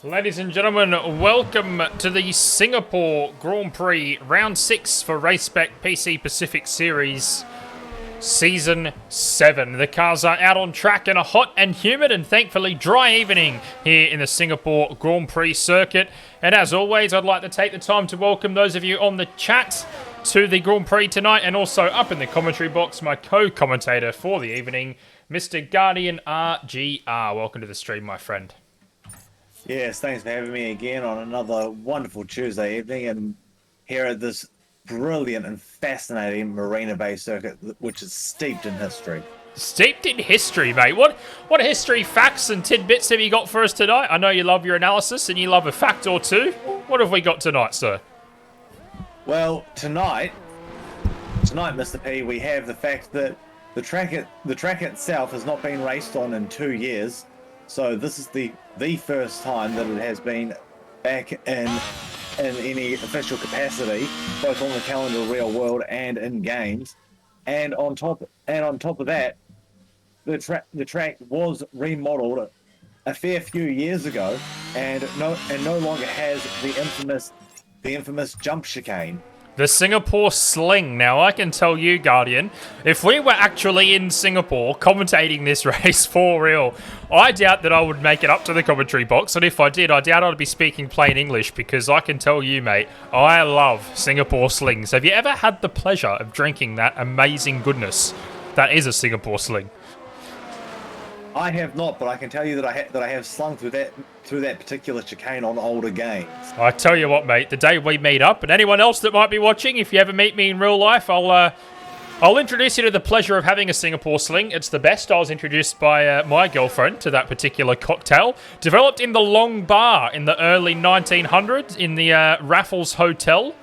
Ladies and gentlemen, welcome to the Singapore Grand Prix Round 6 for Race Spec PC Pacific Series Season 7. The cars are out on track in a hot and humid and thankfully dry evening here in the Singapore Grand Prix circuit. And as always, I'd like to take the time to welcome those of you on the chat to the Grand Prix tonight, and also up in the commentary box, my co-commentator for the evening, Mr. GuardianRGR. Welcome to the stream, my friend. Yes, thanks for having me again on another wonderful Tuesday evening, and here at this brilliant and fascinating Marina Bay Circuit, which is steeped in history. Steeped in history, mate. What history facts and tidbits have you got for us tonight? I know you love your analysis and you love a fact or two. What have we got tonight, sir? Well, tonight, Mr. P, we have the fact that the track itself has not been raced on in 2 years. So this is the first time that it has been back in any official capacity, both on the calendar, real world, and in games. And on top of that, the track was remodeled a fair few years ago, and no longer has the infamous jump chicane. The Singapore Sling. Now, I can tell you, Guardian, if we were actually in Singapore commentating this race for real, I doubt that I would make it up to the commentary box. And if I did, I doubt I'd be speaking plain English, because I can tell you, mate, I love Singapore Slings. Have you ever had the pleasure of drinking that amazing goodness that is a Singapore Sling? I have not, but I can tell you that I have slung through that particular chicane on older games. I tell you what, mate, the day we meet up, and anyone else that might be watching, if you ever meet me in real life, I'll introduce you to the pleasure of having a Singapore Sling. It's the best. I was introduced by my girlfriend to that particular cocktail. Developed in the Long Bar in the early 1900s in the Raffles Hotel.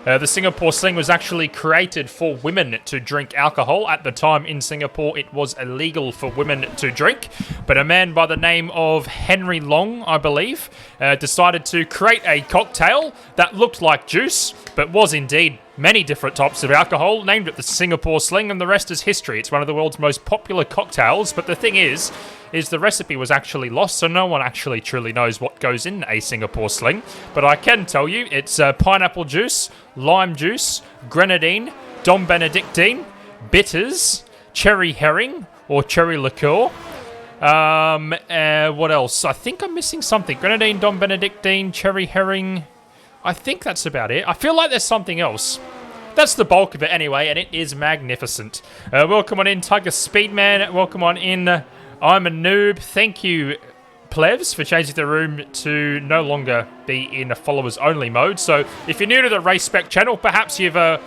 The Singapore Sling was actually created for women to drink alcohol. At the time in Singapore, it was illegal for women to drink. But a man by the name of Henry Long, I believe, decided to create a cocktail that looked like juice, but was indeed many different types of alcohol, named it the Singapore Sling, and the rest is history. It's one of the world's most popular cocktails, but the thing is the recipe was actually lost, so no one actually truly knows what goes in a Singapore Sling. But I can tell you, it's pineapple juice, lime juice, grenadine, Dom Benedictine, bitters, cherry herring, or cherry liqueur. What else? I think I'm missing something. Grenadine, Dom Benedictine, cherry herring. I think that's about it. I feel like there's something else. That's the bulk of it anyway, and it is magnificent. Welcome on in, Tiger Speedman. Welcome on in, I'm a Noob. Thank you, Plevs, for changing the room to no longer be in a followers-only mode. So if you're new to the Race Spec channel, perhaps you've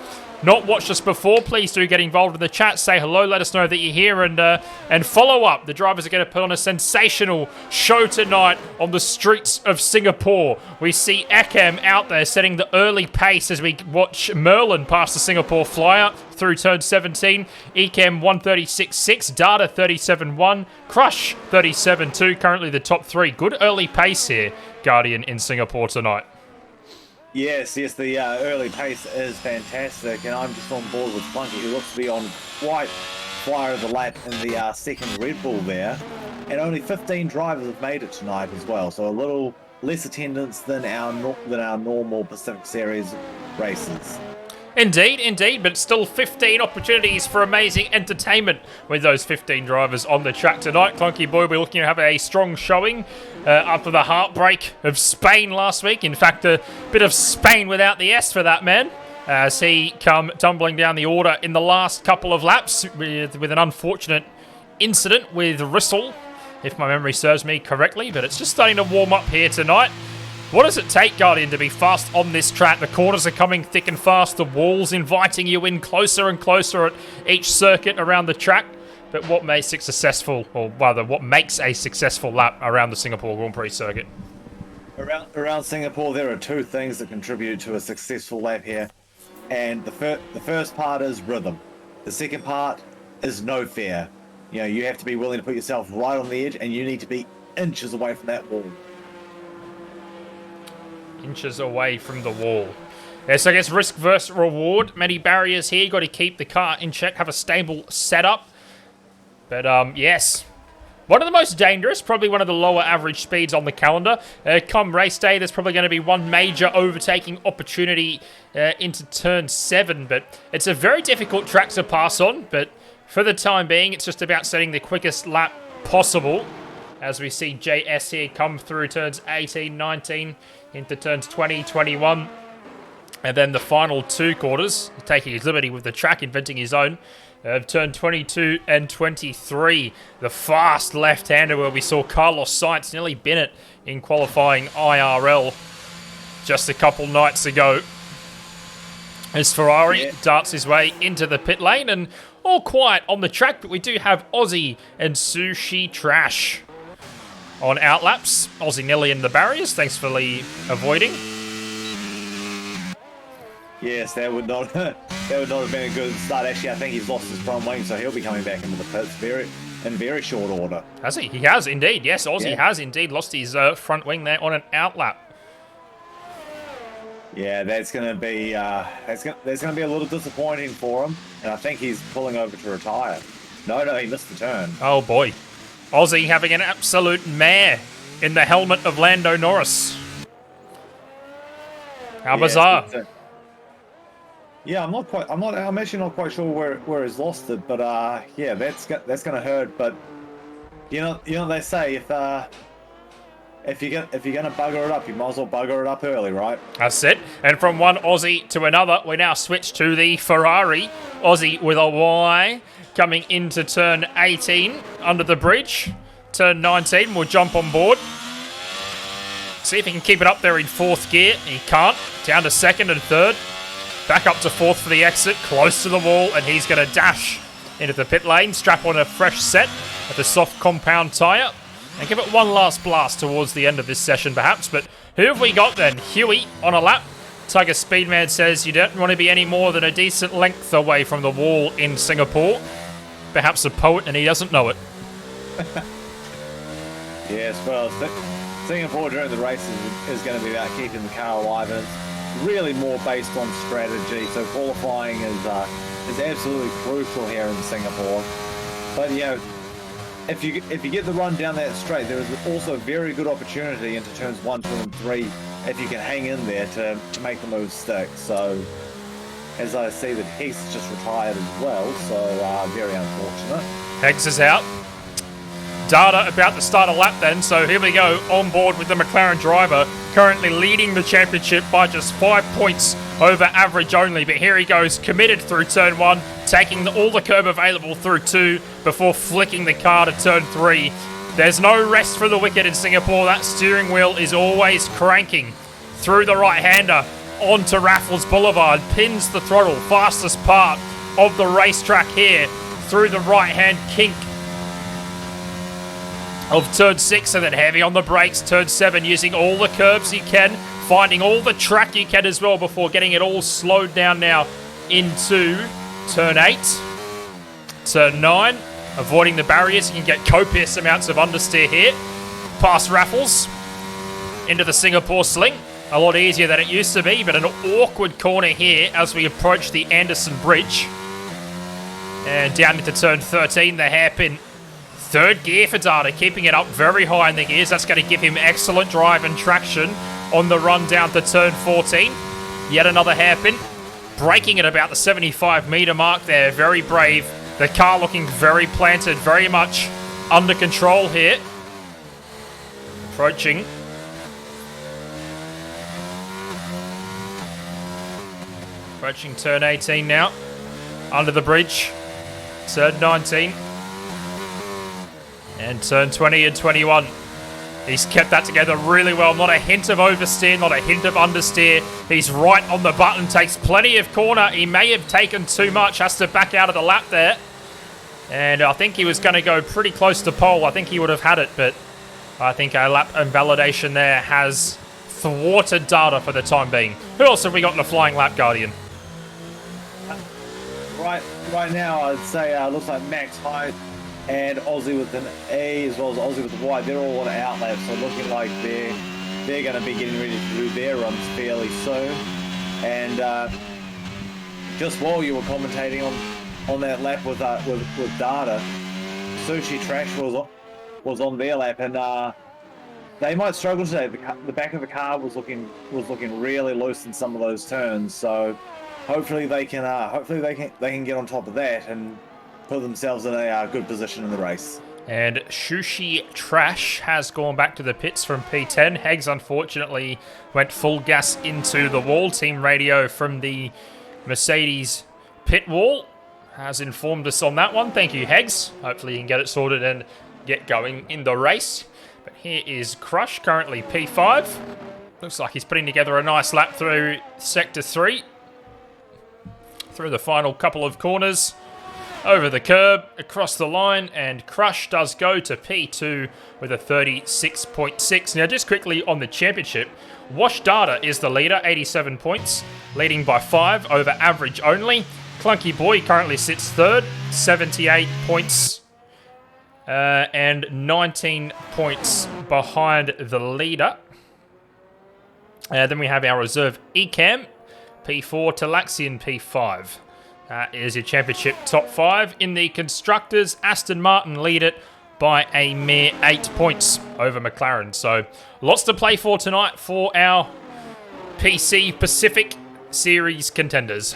not watched us before, please do get involved in the chat. Say hello, let us know that you're here, and follow up. The drivers are going to put on a sensational show tonight on the streets of Singapore. We see Akam out there setting the early pace as we watch Merlin pass the Singapore Flyer through turn 17. Ekam 136.6, Data 37.1, Crush 37.2, currently the top three. Good early pace here, Guardian, in Singapore tonight. Yes, the early pace is fantastic, and I'm just on board with Flunky, who looks to be on quite flyer of the lap in the second Red Bull there. And only 15 drivers have made it tonight as well, so a little less attendance than our normal Pacific Series races. Indeed, but still 15 opportunities for amazing entertainment with those 15 drivers on the track tonight. Clunky Boy, we're looking to have a strong showing after the heartbreak of Spain last week. In fact, a bit of Spain without the S for that man, as he come tumbling down the order in the last couple of laps with an unfortunate incident with Rissell, if my memory serves me correctly. But it's just starting to warm up here tonight. What does it take, Guardian, to be fast on this track? The corners are coming thick and fast. The wall's inviting you in closer and closer at each circuit around the track. But what makes it successful, or rather, what makes a successful lap around the Singapore Grand Prix circuit? Around Singapore, there are two things that contribute to a successful lap here. And the first part is rhythm. The second part is no fear. You know, you have to be willing to put yourself right on the edge, and you need to be inches away from that wall. Inches away from the wall. Yes, I guess risk versus reward. Many barriers here. Got to keep the car in check, have a stable setup. But, yes. One of the most dangerous, probably one of the lower average speeds on the calendar. Come race day, there's probably going to be one major overtaking opportunity into turn 7. But it's a very difficult track to pass on. But for the time being, it's just about setting the quickest lap possible. As we see JS here come through turns 18, 19, into turns 20, 21. And then the final two quarters, taking his liberty with the track, inventing his own. Turn 22 and 23. The fast left-hander where we saw Carlos Sainz nearly bin it in qualifying IRL just a couple nights ago. As Ferrari darts his way into the pit lane, and all quiet on the track, but we do have Aussie and Sushi Trash on outlaps. Aussie nearly in the barriers, thankfully avoiding. Yes, that would not have been a good start. Actually, I think he's lost his front wing, so he'll be coming back into the pits in very short order. Has he? He has indeed. Yes, Aussie has indeed lost his front wing there on an outlap. Yeah, that's going to be that's going to be a little disappointing for him, and I think he's pulling over to retire. No, he missed the turn. Oh boy, Aussie having an absolute mare in the helmet of Lando Norris. How bizarre. Yeah, I'm actually not quite sure where he's lost it, but yeah, that's gonna hurt. But they say if you're gonna bugger it up, you might as well bugger it up early, right? That's it. And from one Aussie to another, we now switch to the Ferrari. Aussie with a Y coming into turn 18 under the bridge. Turn 19 will jump on board. See if he can keep it up there in fourth gear. He can't. Down to second and third. Back up to fourth for the exit. Close to the wall, and he's going to dash into the pit lane. Strap on a fresh set of the soft compound tyre. And give it one last blast towards the end of this session, perhaps. But who have we got then? Huey on a lap. Tiger Speedman says you don't want to be any more than a decent length away from the wall in Singapore. Perhaps a poet, and he doesn't know it. Yes, well, Singapore during the race is going to be about keeping the car alive, and it's really more based on strategy. So qualifying is absolutely crucial here in Singapore. But if you get the run down that straight, there is also a very good opportunity into turns 1, 2, and 3 if you can hang in there to make the move stick. So as I see that Heath's just retired as well, so very unfortunate. Hex is out. Data about to start a lap then, so here we go, on board with the McLaren driver, currently leading the championship by just 5 points over average only, but here he goes, committed through turn 1, taking all the curb available through 2 before flicking the car to turn 3. There's no rest for the wicked in Singapore. That steering wheel is always cranking through the right-hander onto Raffles Boulevard, pins the throttle, fastest part of the racetrack here through the right-hand kink of turn 6, and then heavy on the brakes, turn 7, using all the curbs you can, finding all the track you can as well before getting it all slowed down now into turn 8, turn 9, avoiding the barriers. You can get copious amounts of understeer here, past Raffles, into the Singapore sling. A lot easier than it used to be, but an awkward corner here as we approach the Anderson Bridge. And down into turn 13, the hairpin. Third gear for Data, keeping it up very high in the gears. That's going to give him excellent drive and traction on the run down to turn 14. Yet another hairpin. Braking at about the 75-metre mark there. Very brave. The car looking very planted, very much under control here. Approaching. Approaching turn 18 now. Under the bridge. Turn 19. And turn 20 and 21. He's kept that together really well. Not a hint of oversteer, not a hint of understeer. He's right on the button, takes plenty of corner. He may have taken too much, has to back out of the lap there. And I think he was going to go pretty close to pole. I think he would have had it, but I think a lap invalidation there has thwarted Data for the time being. Who else have we got in the flying lap, Guardian? Right now, I'd say looks like Max Hyde and Aussie with an A as well as Aussie with a Y, they're all on outlaps, so looking like they're going to be getting ready to do their runs fairly soon. And just while you were commentating on that lap with Data, Sushi Trash was on their lap, and they might struggle today. The back of the car was looking really loose in some of those turns, so hopefully they can get on top of that and put themselves in a good position in the race. And Sushi Trash has gone back to the pits from P10. Hags, unfortunately, went full gas into the wall. Team radio from the Mercedes pit wall has informed us on that one. Thank you, Hags. Hopefully you can get it sorted and get going in the race. But here is Crush, currently P5. Looks like he's putting together a nice lap through Sector 3. Through the final couple of corners. Over the curb, across the line, and Crush does go to P2 with a 36.6. Now, just quickly on the championship, Wash Data is the leader, 87 points, leading by 5 over average only. Clunky Boy currently sits third, 78 points, and 19 points behind the leader. Then we have our reserve Ecam, P4, Talaxian P5. Is your championship top 5. In the Constructors, Aston Martin lead it by a mere 8 points over McLaren. So lots to play for tonight for our PC Pacific Series contenders.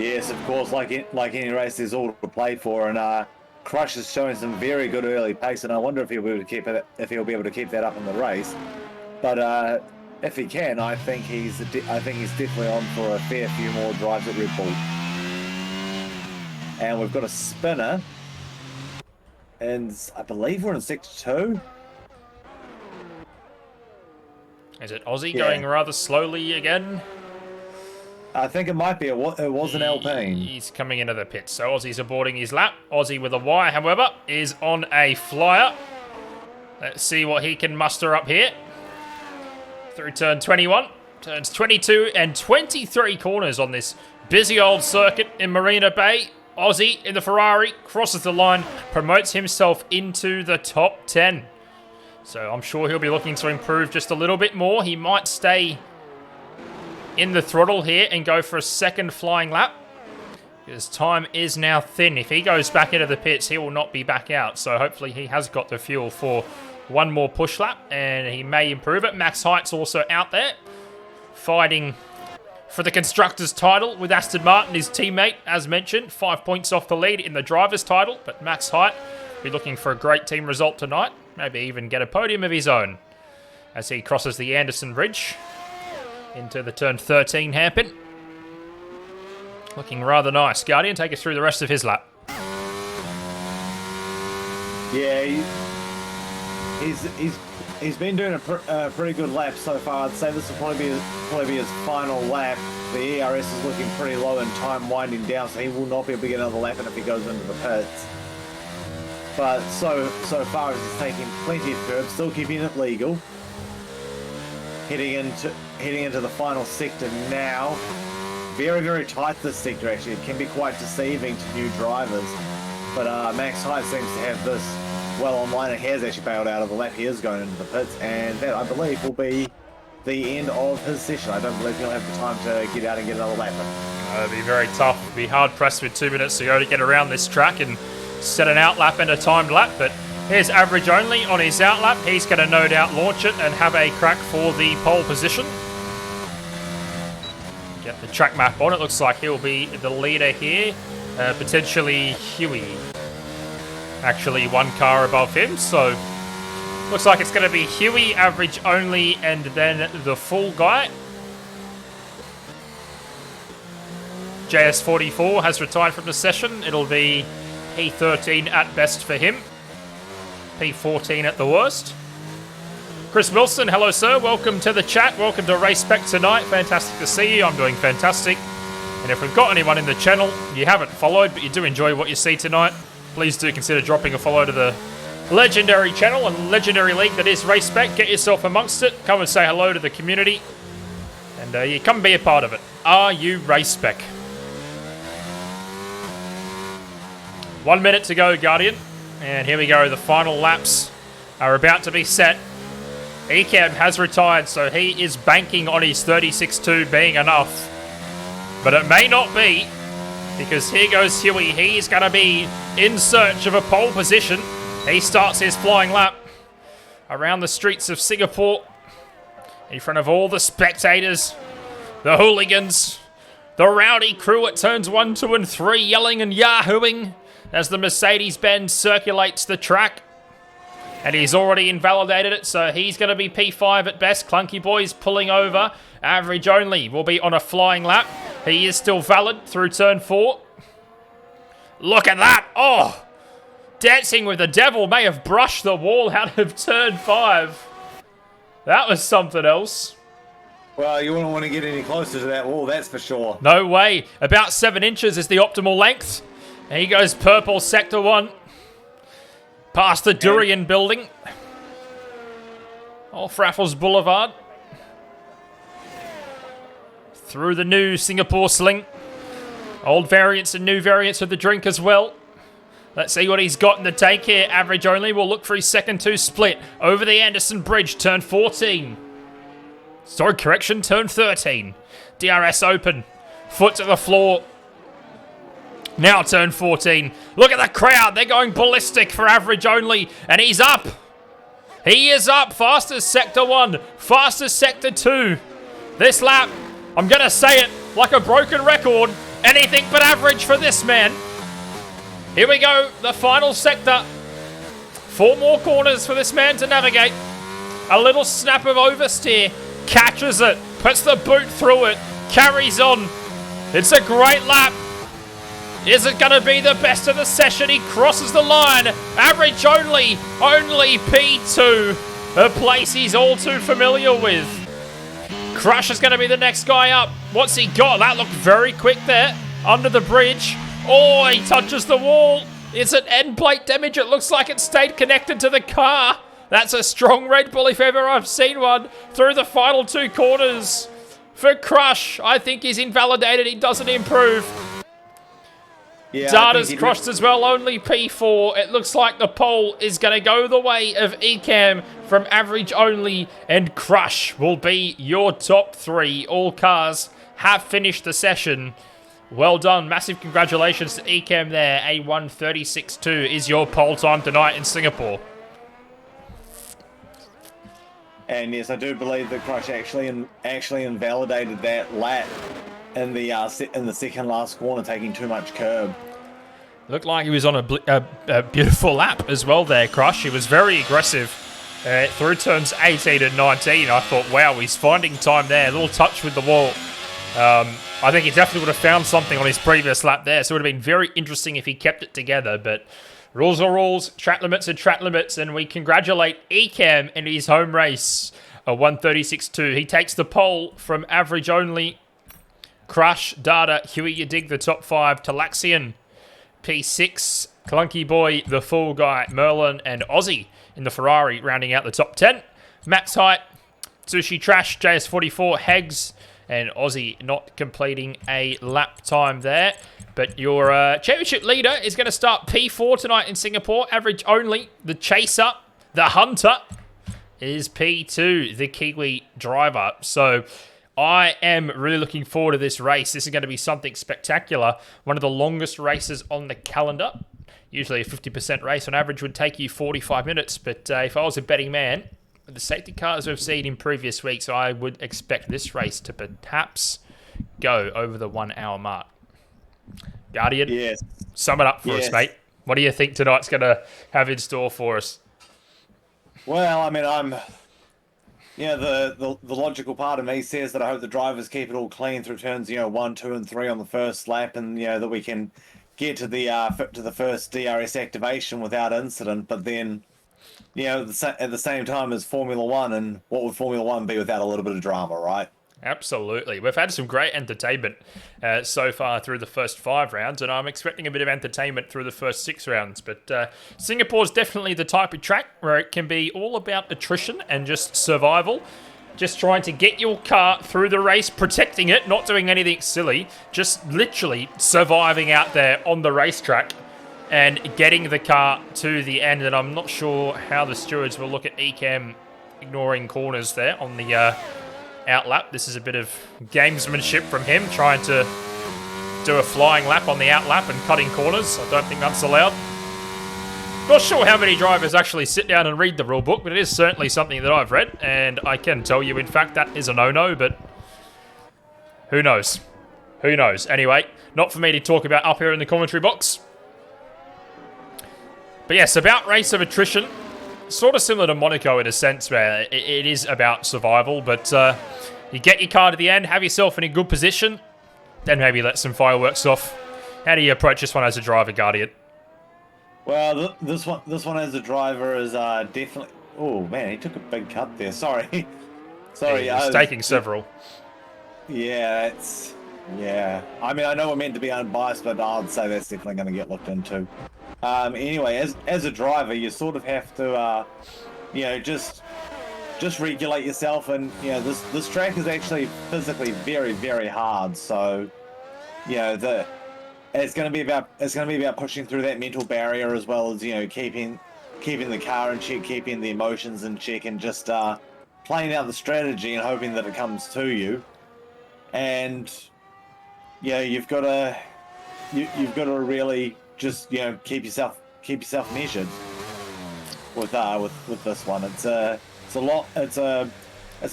Yes, of course. Like any race, there's all to play for, and Crush is showing some very good early pace, and I wonder if he'll be able to keep it. If he'll be able to keep that up in the race, but if he can, I think he's definitely on for a fair few more drives at Red Bull. And we've got a spinner, and I believe we're in Sector 2. Is it Aussie going rather slowly again? I think it might be. It was an Alpine. He's coming into the pits, so Aussie's aborting his lap. Aussie with a Y, however, is on a flyer. Let's see what he can muster up here. Through turn 21, turns 22 and 23 corners on this busy old circuit in Marina Bay. Aussie in the Ferrari crosses the line, promotes himself into the top 10. So I'm sure he'll be looking to improve just a little bit more. He might stay in the throttle here and go for a second flying lap, because time is now thin. If he goes back into the pits, he will not be back out. So hopefully he has got the fuel for one more push lap, and he may improve it. Max Height's also out there, fighting for the Constructors' title with Aston Martin, his teammate, as mentioned. 5 points off the lead in the Drivers' title, but Max Height will be looking for a great team result tonight. Maybe even get a podium of his own as he crosses the Anderson Bridge into the turn 13 hairpin. Looking rather nice. Guardian, take us through the rest of his lap. Yeah, he's been doing a pretty good lap so far. I'd say this will probably be his final lap. The ERS is looking pretty low and time winding down, so he will not be able to get another lap in if he goes into the pits. But so far he's taking plenty of curbs, still keeping it legal. Heading into the final sector now. Very, very tight this sector actually. It can be quite deceiving to new drivers. But Max Height seems to have this well online and has actually bailed out of the lap. He is going into the pits, and that I believe will be the end of his session. I don't believe he'll have the time to get out and get another lap in. It'll be very tough. It'll be hard pressed with 2 minutes to go to get around this track and set an out lap and a timed lap. But here's Average Only on his out lap. He's going to no doubt launch it and have a crack for the pole position. Get the track map on. It looks like he'll be the leader here. Potentially Huey. Actually one car above him, so looks like it's going to be Huey, Average Only, and then the full guy. JS44 has retired from the session. It'll be P13 at best for him. P14 at the worst. Chris Wilson, hello sir, welcome to the chat, welcome to Race Spec tonight, fantastic to see you, I'm doing fantastic. And if we've got anyone in the channel you haven't followed but you do enjoy what you see tonight, please do consider dropping a follow to the legendary channel and legendary league that is Race Spec. Get yourself amongst it, come and say hello to the community, and you come be a part of it. Are you Race Spec? 1 minute to go, Guardian, and here we go, the final laps are about to be set. Ecab has retired, so he is banking on his 36.2 being enough. But it may not be, because here goes Huey. He's going to be in search of a pole position. He starts his flying lap around the streets of Singapore in front of all the spectators, the hooligans, the rowdy crew at turns 1, 2, and 3 yelling and yahooing as the Mercedes-Benz circulates the track. And he's already invalidated it, so he's going to be P5 at best. Clunky Boy's pulling over. Average Only will be on a flying lap. He is still valid through turn 4. Look at that! Oh! Dancing with the Devil may have brushed the wall out of turn 5. That was something else. Well, you wouldn't want to get any closer to that wall, that's for sure. No way. About 7 inches is the optimal length. And he goes purple, sector 1. Past the Durian building. Off Raffles Boulevard. Through the new Singapore sling. Old variants and new variants of the drink as well. Let's see what he's got in the tank here. Average Only will look for his second 2 split. Over the Anderson Bridge, turn 14. Sorry, correction, turn 13. DRS open. Foot to the floor. Now turn 14. Look at the crowd. They're going ballistic for Average Only. And he's up. He is up. Fastest sector 1. Fastest sector 2. This lap, I'm going to say it like a broken record, Anything but average for this man. Here we go, the final sector. 4 more corners for this man to navigate. A little snap of oversteer. Catches it. Puts the boot through it. Carries on. It's a great lap. Is it going to be the best of the session? He crosses the line. Average only. Only P2. A place he's all too familiar with. Crush is going to be the next guy up. What's he got? That looked very quick there. Under the bridge. Oh, he touches the wall. Is it end plate damage? It looks like it stayed connected to the car. That's a strong Red Bull if ever I've seen one. Through the final 2 corners. For Crush, I think he's invalidated. He doesn't improve. Yeah, Data's crushed as well, only P4. It looks like the pole is going to go the way of Ecam from average only, and Crush will be your top 3. All cars have finished the session. Well done. Massive congratulations to Ecam there. A 1:36.2 is your pole time tonight in Singapore. And yes, I do believe that Crush actually invalidated that lap in the second last corner, taking too much curb. Looked like he was on a beautiful lap as well there, Crush. He was very aggressive through turns 18 and 19. I thought, wow, he's finding time there. A little touch with the wall. I think he definitely would have found something on his previous lap there, so it would have been very interesting if he kept it together, but rules are rules, track limits are track limits, and we congratulate Ecam in his home race, a 1:36.2. He takes the pole from average only. Crush, Data, Huey, you dig the top 5. Talaxian, P6, Clunky Boy, the Fool Guy, Merlin, and Aussie in the Ferrari rounding out the top 10. Max Height, Sushi Trash, JS44, Hags, and Aussie not completing a lap time there. But your championship leader is going to start P4 tonight in Singapore. Average only. The Chaser, the Hunter, is P2, the Kiwi driver. So I am really looking forward to this race. This is going to be something spectacular. One of the longest races on the calendar. Usually a 50% race on average would take you 45 minutes. But if I was a betting man, with the safety cars we've seen in previous weeks, I would expect this race to perhaps go over the 1 hour mark. Guardian, Yes. Sum it up for us, mate. What do you think tonight's going to have in store for us? Well, I mean, the logical part of me says that I hope the drivers keep it all clean through turns, 1, 2, and 3 on the first lap, and that we can get to the first DRS activation without incident. But then, at the same time as Formula One, and what would Formula One be without a little bit of drama, right? Absolutely. We've had some great entertainment so far through the first 5 rounds, and I'm expecting a bit of entertainment through the first 6 rounds. But Singapore's definitely the type of track where it can be all about attrition and just survival. Just trying to get your car through the race, protecting it, not doing anything silly, just literally surviving out there on the racetrack and getting the car to the end. And I'm not sure how the stewards will look at Ecam ignoring corners there on the outlap. This is a bit of gamesmanship from him, trying to do a flying lap on the outlap and cutting corners. I don't think that's allowed. Not sure how many drivers actually sit down and read the rule book, but it is certainly something that I've read, and I can tell you, in fact, that is a no-no, but who knows? Who knows? Anyway, not for me to talk about up here in the commentary box. But yes, about race of attrition. Sort of similar to Monaco in a sense where it is about survival, but you get your car to the end, have yourself in a good position, then maybe let some fireworks off. How do you approach this one as a driver, Guardian? Well, this one as a driver is definitely... Oh, man, he took a big cut there. Sorry. Sorry. Yeah, he's taking several. Yeah, Yeah. I mean, I know we're meant to be unbiased, but I'd say that's definitely going to get looked into. Anyway, as a driver, you sort of have to, just regulate yourself, and this track is actually physically very, very hard. So, it's going to be about pushing through that mental barrier, as well as keeping the car in check, keeping the emotions in check, and just playing out the strategy and hoping that it comes to you. And you've got to really just keep yourself measured with this one. It's a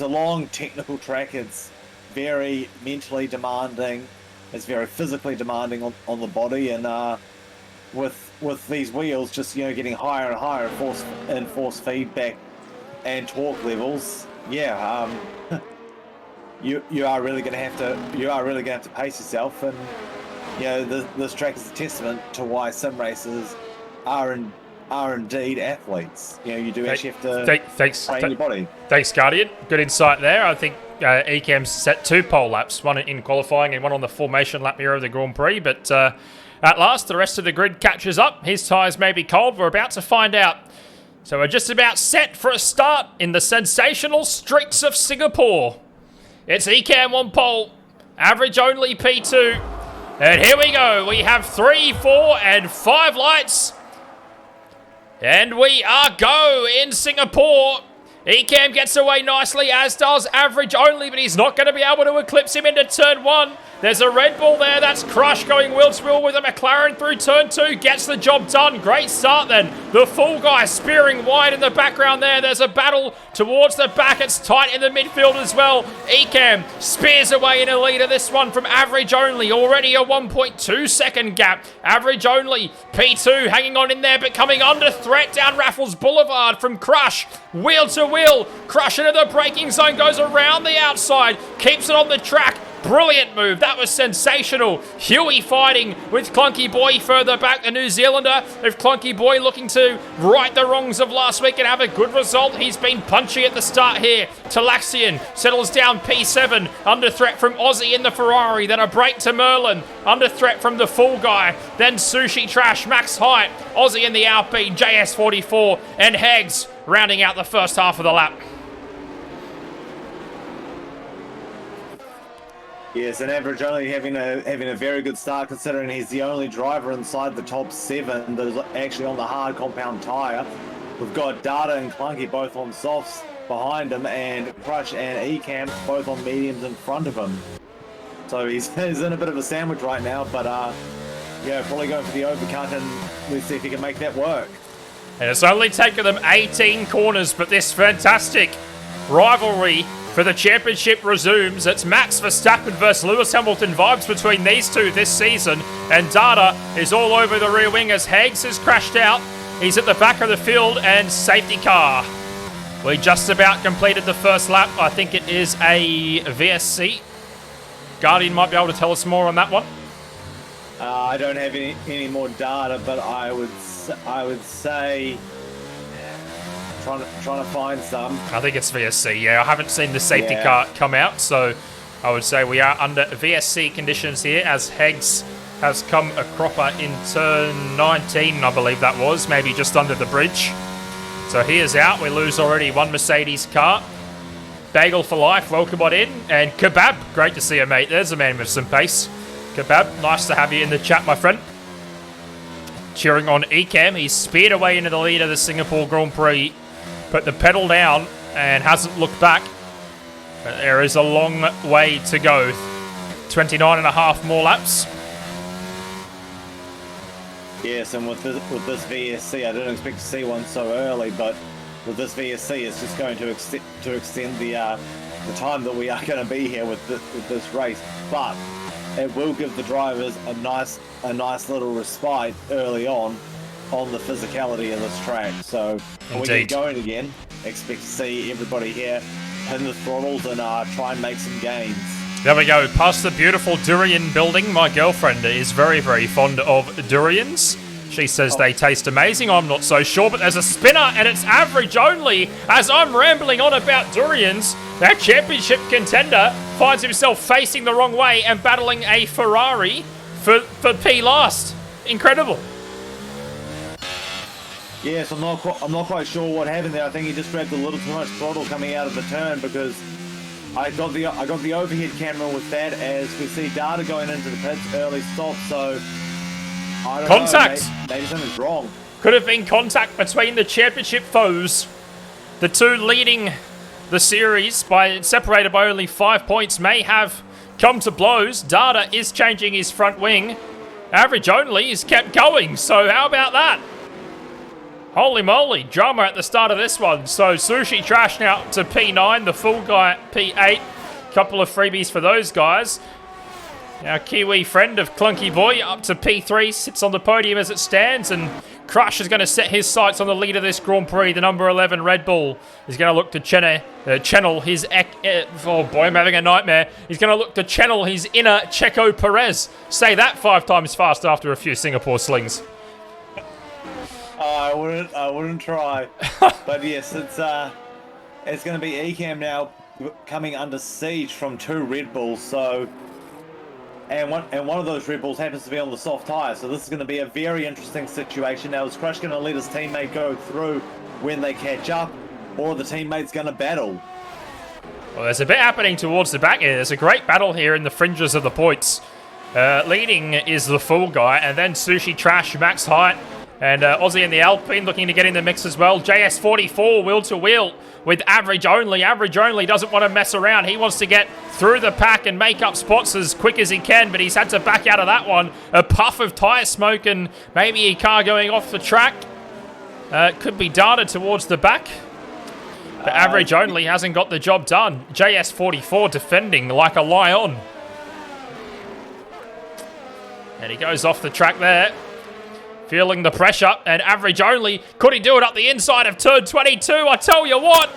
long technical track. It's very mentally demanding. It's very physically demanding on the body, and with these wheels just getting higher and higher in force feedback and torque levels, yeah, you are really going to have to pace yourself, and this track is a testament to why sim racers are indeed athletes. You do actually have to train your body. Thanks, Guardian. Good insight there. I think Ekam's set 2 pole laps, one in qualifying and one on the formation lap here of the Grand Prix. But at last, the rest of the grid catches up. His tyres may be cold. We're about to find out. So we're just about set for a start in the sensational streets of Singapore. It's Ekam on pole, average only P2. And here we go. We have 3, 4, and 5 lights. And we are go in Singapore. Ekam gets away nicely, as does average only, but he's not going to be able to eclipse him into turn 1. There's a Red Bull there. That's Crush going wheel to wheel with a McLaren through turn 2. Gets the job done. Great start then. The Full Guy spearing wide in the background there. There's a battle towards the back. It's tight in the midfield as well. Ekam spears away in a lead of this one from average only. Already a 1.2 second gap. Average only. P2 hanging on in there, but coming under threat down Raffles Boulevard from Crush. Wheel to wheel. Crush into the braking zone. Goes around the outside. Keeps it on the track. Brilliant move. That was sensational. Huey fighting with Clunky Boy further back, the New Zealander. If Clunky Boy looking to right the wrongs of last week and have a good result, he's been punchy at the start here. Talaxian settles down P7. Under threat from Aussie in the Ferrari. Then a break to Merlin. Under threat from the Full Guy. Then Sushi Trash, Max Height. Aussie in the Alpine, JS44. And Heggs rounding out the first half of the lap. Yes, and average only having a very good start, considering he's the only driver inside the top 7 that is actually on the hard compound tyre. We've got Data and Clunky both on softs behind him, and Crush and Ekam both on mediums in front of him. So he's in a bit of a sandwich right now, but probably going for the overcut, and let's see if he can make that work. And it's only taken them 18 corners, but this fantastic rivalry for the championship resumes. It's Max Verstappen versus Lewis Hamilton vibes between these two this season. And Data is all over the rear wing as Heggs has crashed out. He's at the back of the field and safety car. We just about completed the first lap. I think it is a VSC. Guardian might be able to tell us more on that one. I don't have any more data, but I would say trying to find some. I think it's VSC, yeah. I haven't seen the safety car come out, so I would say we are under VSC conditions here as Heggs has come a cropper in turn 19, I believe that was, maybe just under the bridge. So he is out. We lose already one Mercedes car. Bagel for life, welcome on in. And Kebab, great to see you, mate. There's a man with some pace. Kebab, nice to have you in the chat, my friend. Cheering on Ekam. He's speared away into the lead of the Singapore Grand Prix. Put the pedal down and hasn't looked back. But there is a long way to go. 29 and a half more laps. Yes, and with this VSC, I didn't expect to see one so early, but with this VSC, it's just going to extend the time that we are going to be here with this race. But it will give the drivers a nice little respite early on the physicality of this track. So when we get going again, expect to see everybody here pin the throttles and try and make some gains. There we go, past the beautiful durian building. My girlfriend is very, very fond of durians. She says they taste amazing. I'm not so sure, but there's a spinner and it's average only. As I'm rambling on about durians, that championship contender finds himself facing the wrong way and battling a Ferrari for P last. Incredible. Yes, I'm not quite sure what happened there. I think he just grabbed a little too much throttle coming out of the turn, because I got the overhead camera with that as we see Data going into the pits, early stop. So I don't contact. know, maybe something's wrong. Could have been contact between the championship foes. The two leading the series separated by only 5 points may have come to blows. Data is changing his front wing. Average only is kept going. So how about that? Holy moly, drama at the start of this one. So Sushi Trash now to P9, the Full Guy P8. Couple of freebies for those guys. Our Kiwi friend of Clunky Boy up to P3, sits on the podium as it stands, and Crush is going to set his sights on the lead of this Grand Prix. The number 11 Red Bull is going to look to channel his... oh boy, I'm having a nightmare. He's going to look to channel his inner Checo Perez. Say that 5 times fast after a few Singapore slings. I wouldn't try. But yes, it's going to be Ecamm now coming under siege from 2 Red Bulls. So, and one of those Red Bulls happens to be on the soft tyre. So this is going to be a very interesting situation. Now, is Crush going to let his teammate go through when they catch up, or the teammate's going to battle? Well, there's a bit happening towards the back here. There's a great battle here in the fringes of the points. Leading is the Fool Guy, and then Sushi Trash, Max Height, and Aussie in the Alpine looking to get in the mix as well. JS44 wheel to wheel with Average Only. Average Only doesn't want to mess around. He wants to get through the pack and make up spots as quick as he can, but he's had to back out of that one. A puff of tyre smoke and maybe a car going off the track. It could be darted towards the back. But Average Only hasn't got the job done. JS44 defending like a lion. And he goes off the track there. Feeling the pressure, and Average Only, could he do it up the inside of turn 22? I tell you what,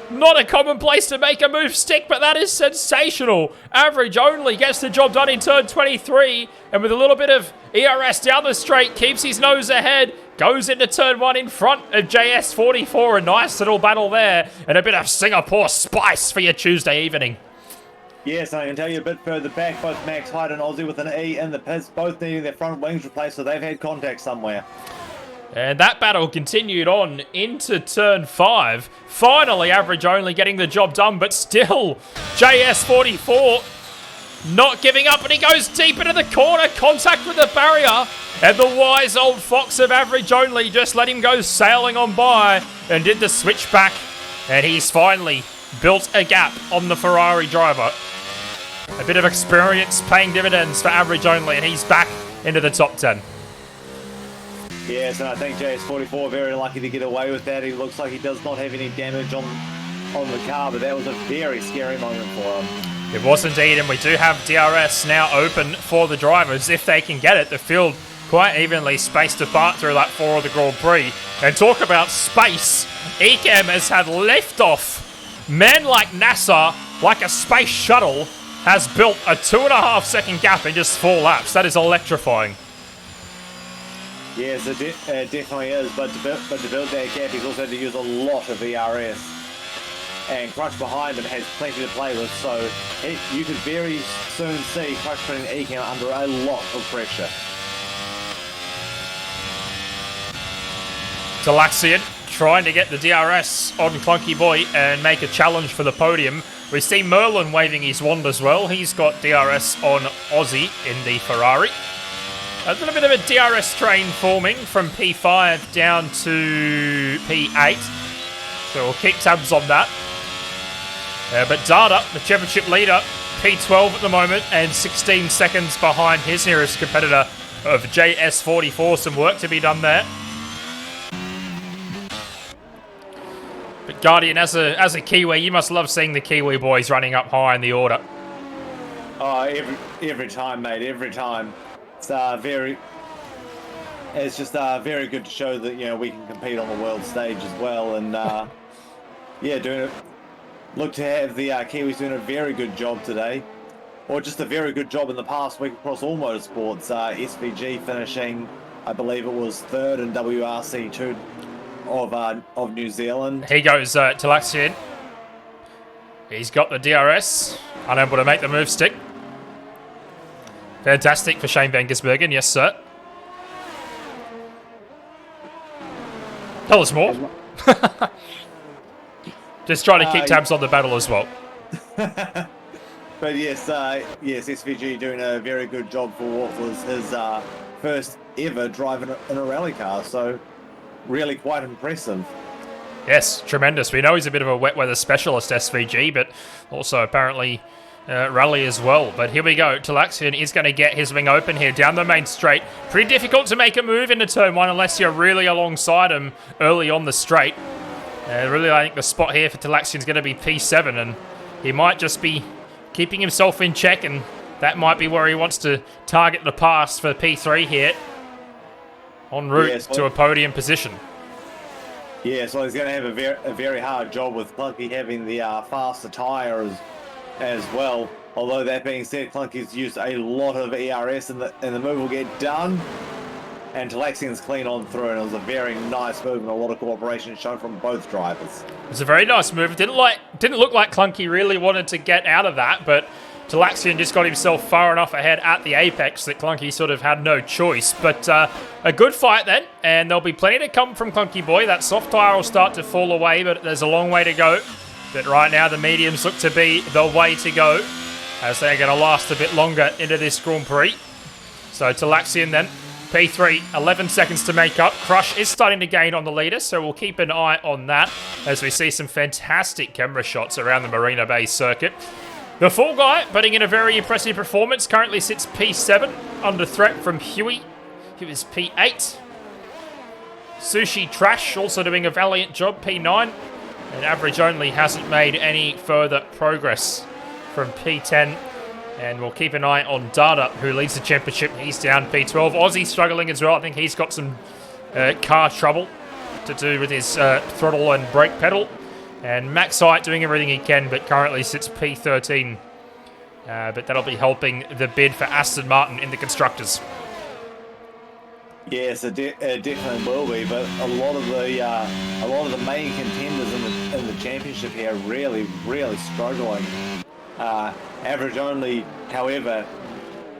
not a common place to make a move stick, but that is sensational. Average Only gets the job done in turn 23, and with a little bit of ERS down the straight, keeps his nose ahead, goes into turn 1 in front of JS44. A nice little battle there, and a bit of Singapore spice for your Tuesday evening. Yes, I can tell you a bit further back, both Max Hyde and Aussie with an E in the pits, both needing their front wings replaced, so they've had contact somewhere. And that battle continued on into turn 5. Finally, Average Only getting the job done, but still, JS44 not giving up, and he goes deep into the corner, contact with the barrier, and the wise old fox of Average Only just let him go sailing on by and did the switch back, and he's finally built a gap on the Ferrari driver. A bit of experience paying dividends for Average Only, and he's back into the top 10. Yes, and I think JS44 very lucky to get away with that. He looks like he does not have any damage on the car, but that was a very scary moment for him. It was indeed, and we do have DRS now open for the drivers if they can get it. The field quite evenly spaced apart through lap 4 of the Grand Prix. And talk about space, Ecamm has had liftoff. Men like NASA, like a space shuttle, has built a 2.5 second gap in just 4 laps. That is electrifying. Yes, it definitely is, but to build that gap, he's also had to use a lot of ERS. And Crush behind him has plenty to play with, so you could very soon see Crush putting Ecamm under a lot of pressure. Talaxian trying to get the DRS on Clunky Boy and make a challenge for the podium. We see Merlin waving his wand as well. He's got DRS on Aussie in the Ferrari. A little bit of a DRS train forming from P5 down to P8. So we'll keep tabs on that. But Data, the championship leader, P12 at the moment and 16 seconds behind his nearest competitor of JS44. Some work to be done there. But Guardian, as a Kiwi, you must love seeing the Kiwi boys running up high in the order. Oh, every time, mate, every time. It's just very good to show that we can compete on the world stage as well, and look to have the Kiwis doing a very good job today, or just a very good job in the past week across all motorsports. SVG finishing, I believe it was 3rd in WRC2 of New Zealand. He goes Talaxian. He's got the DRS, unable to make the move stick. Fantastic for Shane Van Gisbergen, yes sir. Tell us more. Just trying to keep tabs on the battle as well. But yes, SVG doing a very good job for what was his first ever driving in a rally car, so really quite impressive. Yes, tremendous. We know he's a bit of a wet weather specialist, SVG, but also apparently rally as well. But here we go. Talaxian is going to get his wing open here down the main straight. Pretty difficult to make a move into turn 1 unless you're really alongside him early on the straight. Really, I think the spot here for Talaxian is going to be P7, and he might just be keeping himself in check, and that might be where he wants to target the pass for P3 here. En route to a podium position. Yeah, so he's going to have a very hard job with Clunky having the faster tyre as well. Although that being said, Clunky's used a lot of ERS and the move will get done. And Talaxian's clean on through, and it was a very nice move and a lot of cooperation shown from both drivers. It was a very nice move. It didn't look like Clunky really wanted to get out of that, but Talaxian just got himself far enough ahead at the apex that Clunky sort of had no choice. But a good fight then, and there'll be plenty to come from Clunky Boy. That soft tyre will start to fall away, but there's a long way to go. But right now, the mediums look to be the way to go, as they're going to last a bit longer into this Grand Prix. So Talaxian then, P3, 11 seconds to make up. Crush is starting to gain on the leader, so we'll keep an eye on that as we see some fantastic camera shots around the Marina Bay Circuit. The Fall Guy, putting in a very impressive performance, currently sits P7, under threat from Huey, who is P8. Sushi Trash also doing a valiant job, P9, and Average Only hasn't made any further progress from P10. And we'll keep an eye on Data, who leads the championship. He's down P12. Aussie struggling as well. I think he's got some car trouble to do with his throttle and brake pedal. And Maxite doing everything he can, but currently sits P13. But that'll be helping the bid for Aston Martin in the Constructors. Yes, it definitely will be. But a lot of the main contenders in the championship here are really struggling. Average Only, however,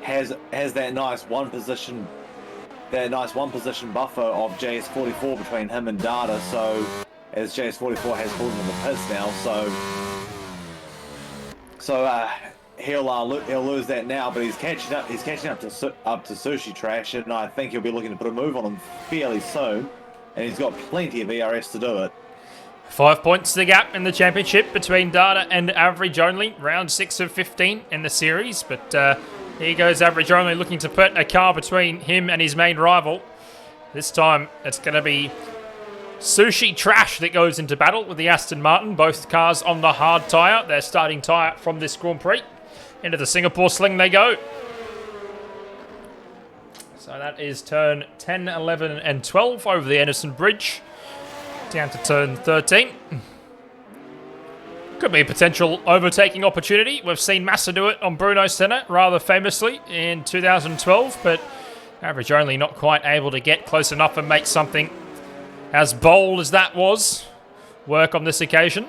has that nice one position buffer of JS44 between him and Data. So as JS44 has pulled into the pits now, so he'll lose that now. But he's catching up. He's catching up to Sushi Trash, and I think he'll be looking to put a move on him fairly soon. And he's got plenty of ERS to do it. 5 points the gap in the championship between Data and Average Only. Round 6 of 15 in the series. But here goes Average Only looking to put a car between him and his main rival. This time it's going to be Sushi Trash that goes into battle with the Aston Martin. Both cars on the hard tyre. Their starting tyre from this Grand Prix. Into the Singapore Sling they go. So that is turn 10, 11 and 12 over the Anderson Bridge. Down to turn 13. Could be a potential overtaking opportunity. We've seen Massa do it on Bruno Senna rather famously in 2012, but Average Only not quite able to get close enough and make something as bold as that was work on this occasion.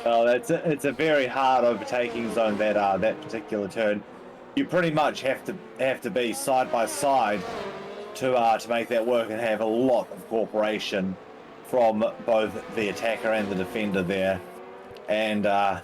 Well, it's a very hard overtaking zone, that particular turn. You pretty much have to be side by side to make that work and have a lot of cooperation from both the attacker and the defender there. And I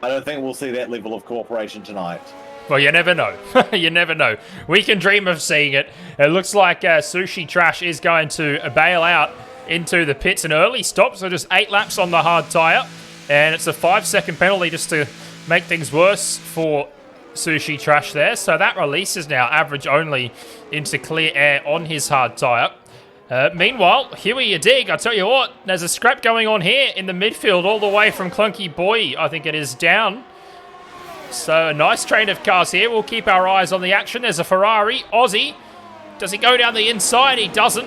don't think we'll see that level of cooperation tonight. Well, you never know. You never know. We can dream of seeing it. It looks like Sushi Trash is going to bail out into the pits. An early stop, so just 8 laps on the hard tyre. And it's a 5-second penalty just to make things worse for Sushi Trash there. So that releases now Average Only into clear air on his hard tyre. Meanwhile, Huey, you dig. I tell you what, there's a scrap going on here in the midfield all the way from Clunky Boy, I think it is, down. So a nice train of cars here. We'll keep our eyes on the action. There's a Ferrari. Aussie. Does he go down the inside? He doesn't.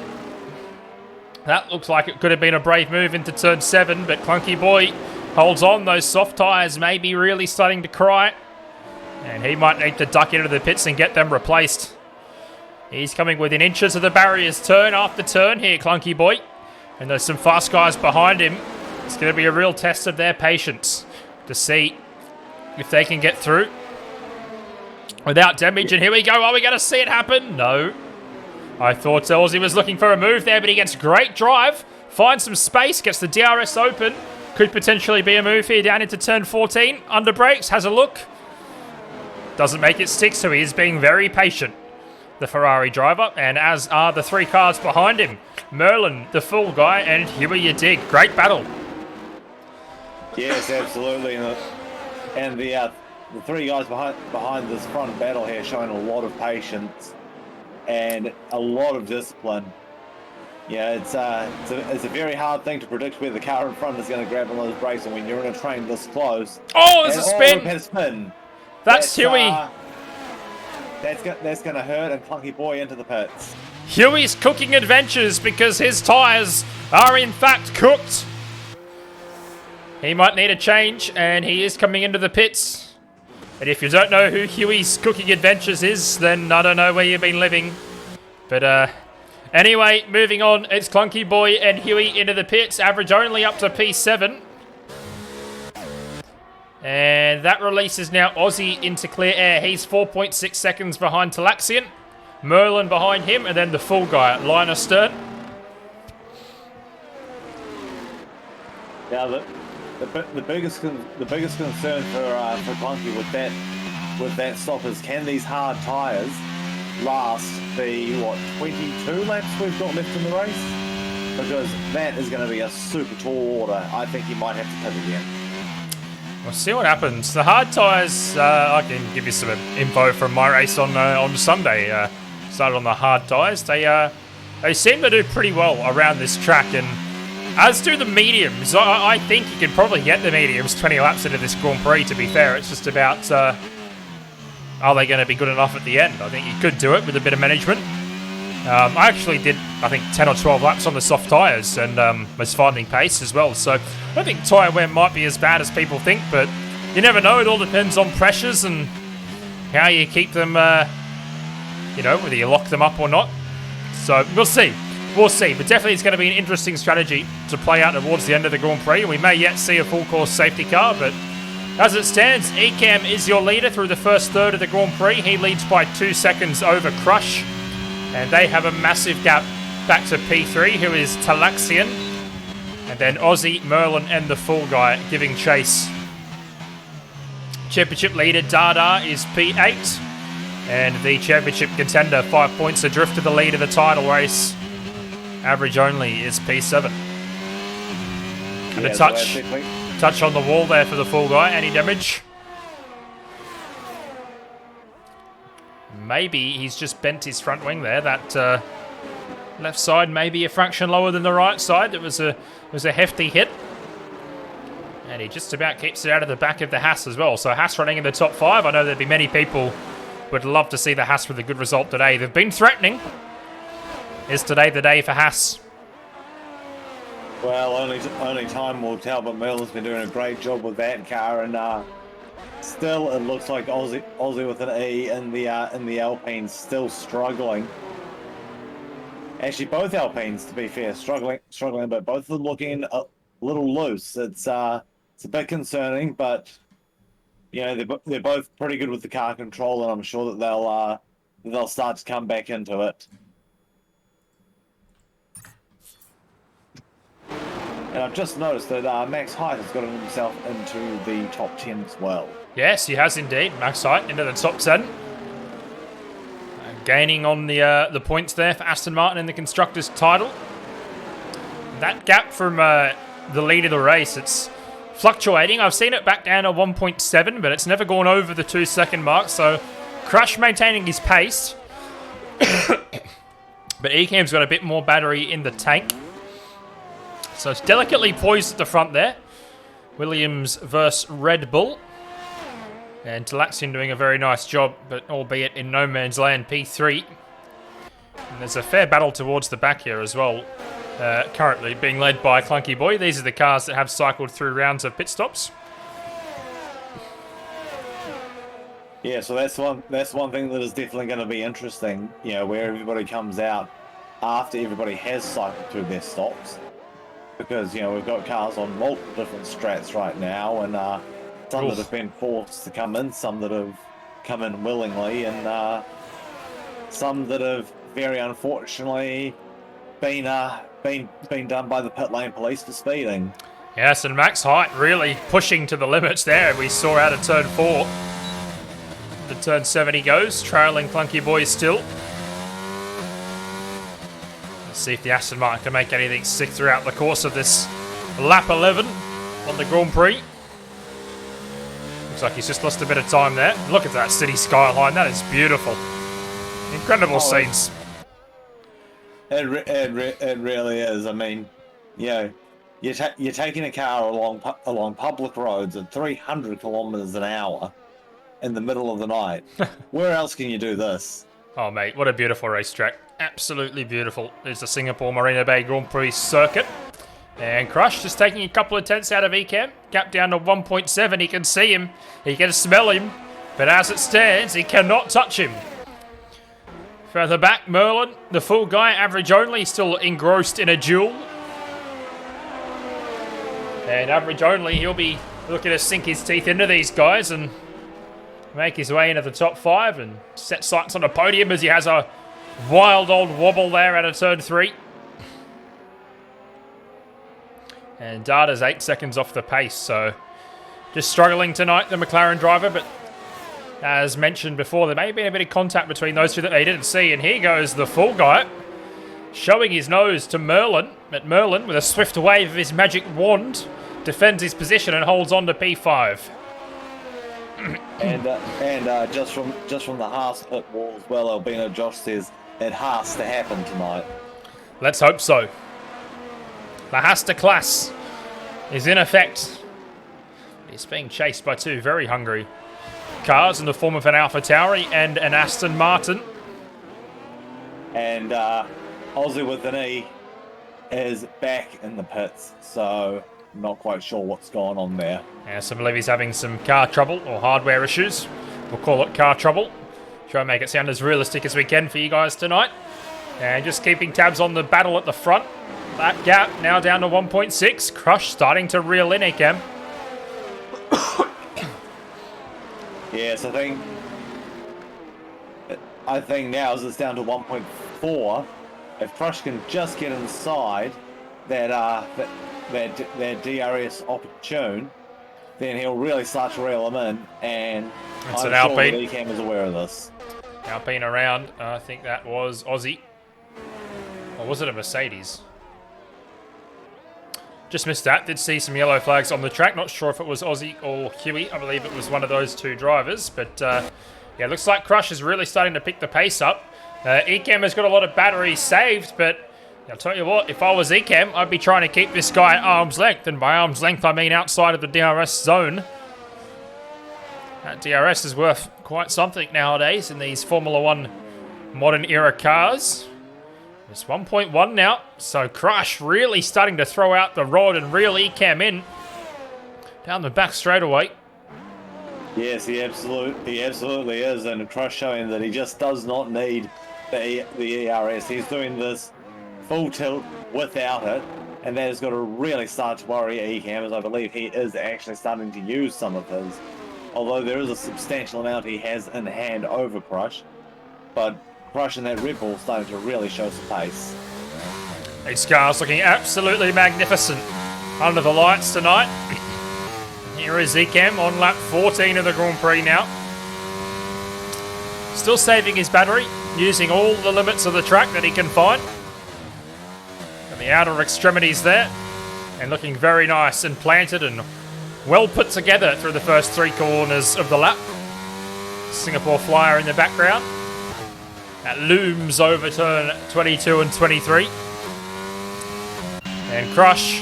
That looks like it could have been a brave move into turn 7, but Clunky Boy holds on. Those soft tyres may be really starting to cry. And he might need to duck into the pits and get them replaced. He's coming within inches of the barriers turn after turn here, Clunky Boy. And there's some fast guys behind him. It's going to be a real test of their patience to see if they can get through without damage. And here we go. Are we going to see it happen? No. I thought Aussie was looking for a move there, but he gets great drive. Finds some space, gets the DRS open. Could potentially be a move here down into turn 14. Under brakes, has a look. Doesn't make it stick, so he is being very patient, the Ferrari driver, and as are the 3 cars behind him. Merlin, the Fool Guy, and Huey You Dig. Great battle. Yes, absolutely. And the 3 guys behind this front battle here showing a lot of patience and a lot of discipline. Yeah, it's a very hard thing to predict where the car in front is going to grab on those brakes, and when you're in a train this close. Oh, there's a spin. Had a spin. That's Huey. That's gonna hurt, and Clunky Boy into the pits. Huey's cooking adventures because his tyres are in fact cooked. He might need a change, and he is coming into the pits. And if you don't know who Huey's cooking adventures is, then I don't know where you've been living. But anyway, moving on, it's Clunky Boy and Huey into the pits. Average only up to P7. And that releases now Aussie into clear air. He's 4.6 seconds behind Talaxian. Merlin behind him, and then the full guy, Linus Stern. Yeah, the biggest concern for Clunky with that stop is, can these hard tyres last the 22 laps we've got left in the race? Because that is going to be a super tall order. I think he might have to pit again. We'll see what happens. The hard tyres, I can give you some info from my race on Sunday. Started on the hard tyres. They seem to do pretty well around this track, and as do the mediums. I think you can probably get the mediums 20 laps into this Grand Prix, to be fair. It's just about, are they going to be good enough at the end? I think you could do it with a bit of management. I actually did, I think, 10 or 12 laps on the soft tyres and was finding pace as well. So I don't think tyre wear might be as bad as people think, but you never know. It all depends on pressures and how you keep them, whether you lock them up or not. So we'll see. We'll see. But definitely it's going to be an interesting strategy to play out towards the end of the Grand Prix. We may yet see a full course safety car, but as it stands, Ecamm is your leader through the first third of the Grand Prix. He leads by 2 seconds over Crush. And they have a massive gap back to P3, who is Talaxian. And then Aussie, Merlin, and the full guy giving chase. Championship leader Dada is P8. And the championship contender, 5 points adrift to the lead of the title race. Average only is P7. And a touch on the wall there for the full guy. Any damage? Maybe he's just bent his front wing there. That left side maybe a fraction lower than the right side. It was a hefty hit. And he just about keeps it out of the back of the Haas as well. So Haas running in the top 5. I know there'd be many people would love to see the Haas with a good result today. They've been threatening. Is today the day for Haas? Well, only time will tell, but Merlin's been doing a great job with that car, and still it looks like Aussie with an E in the Alpines still struggling. Actually, both Alpines, to be fair, struggling, but both of them looking a little loose. It's a bit concerning, but they're both pretty good with the car control, and I'm sure that they'll start to come back into it. And I've just noticed that Max Height has gotten himself into the top 10 as well. Yes, he has indeed. Max Height into the top 10. Gaining on the points there for Aston Martin in the Constructors' title. That gap from the lead of the race, it's fluctuating. I've seen it back down to 1.7, but it's never gone over the 2 second mark. So Crush maintaining his pace. But Ecamm's got a bit more battery in the tank. So it's delicately poised at the front there. Williams versus Red Bull. And Talaxian doing a very nice job, but albeit in no man's land, P3. And there's a fair battle towards the back here as well. Currently being led by Clunky Boy. These are the cars that have cycled through rounds of pit stops. Yeah, so that's one thing that is definitely going to be interesting. Where everybody comes out after everybody has cycled through their stops. Because, we've got cars on multiple different strats right now, and some that have been forced to come in, some that have come in willingly, and some that have very unfortunately been done by the pit lane police for speeding. Yes, and Max Height really pushing to the limits there. We saw out of turn 4. The turn 7 he goes, trailing Clunky Boy still. Let's see if the Aston Martin can make anything stick throughout the course of this lap 11 on the Grand Prix. Looks like he's just lost a bit of time there. Look at that city skyline. That is beautiful. Incredible scenes. It really is. I mean, you're taking a car along public roads at 300 kilometers an hour, in the middle of the night. Where else can you do this? Oh, mate, what a beautiful racetrack. Absolutely beautiful. There's the Singapore Marina Bay Grand Prix circuit. And Crush just taking a couple of tenths out of Ecamm. Gap down to 1.7. He can see him. He can smell him. But as it stands, he cannot touch him. Further back, Merlin, the full guy, average only, still engrossed in a duel. And average only, he'll be looking to sink his teeth into these guys and make his way into the top 5 and set sights on the podium as he has a wild old wobble there out of turn 3. And Data's 8 seconds off the pace, so just struggling tonight, the McLaren driver, but as mentioned before, there may have been a bit of contact between those two that they didn't see, and here goes the full guy, showing his nose to Merlin, but Merlin, with a swift wave of his magic wand, defends his position and holds on to P5. and just from the Haas pit wall as well, Albino Josh says it has to happen tonight. Let's hope so. The Hasta class is in effect. He's being chased by two very hungry cars in the form of an Alpha Tauri and an Aston Martin. And Aussie with an E is back in the pits, so not quite sure what's going on there. Yeah, so I believe he's having some car trouble or hardware issues. We'll call it car trouble. Try and make it sound as realistic as we can for you guys tonight. And just keeping tabs on the battle at the front. That gap now down to 1.6. Crush starting to reel in Ecamm. Yes, I think now as it's down to 1.4, if Crush can just get inside that DRS opportune, then he'll really start to reel him in, and It's I'm an sure that Alpine. Ecamm is aware of this. Alpine around. I think that was Aussie. Or was it a Mercedes? Just missed that. Did see some yellow flags on the track. Not sure if it was Aussie or Huey. I believe it was one of those two drivers. But yeah, looks like Crush is really starting to pick the pace up. Ecamm has got a lot of batteries saved, but I'll tell you what, if I was Ecamm, I'd be trying to keep this guy at arm's length. And by arm's length, I mean outside of the DRS zone. That DRS is worth quite something nowadays in these Formula 1 modern era cars. It's 1.1 now, so Crush really starting to throw out the rod and reel Ecamm in. Down the back straightaway. Yes, he absolutely is, and Crush showing that he just does not need the ERS. He's doing this full tilt without it, and that has got to really start to worry Ecamm, as I believe he is actually starting to use some of his. Although there is a substantial amount he has in hand over Crush, but Crush and that Red Bull starting to really show some pace. These cars looking absolutely magnificent under the lights tonight. Here is Ecamm on lap 14 of the Grand Prix now. Still saving his battery, using all the limits of the track that he can find. And the outer extremities there, and looking very nice and planted and well put together through the first 3 corners of the lap. Singapore Flyer in the background. That looms over turn 22 and 23. And Crush,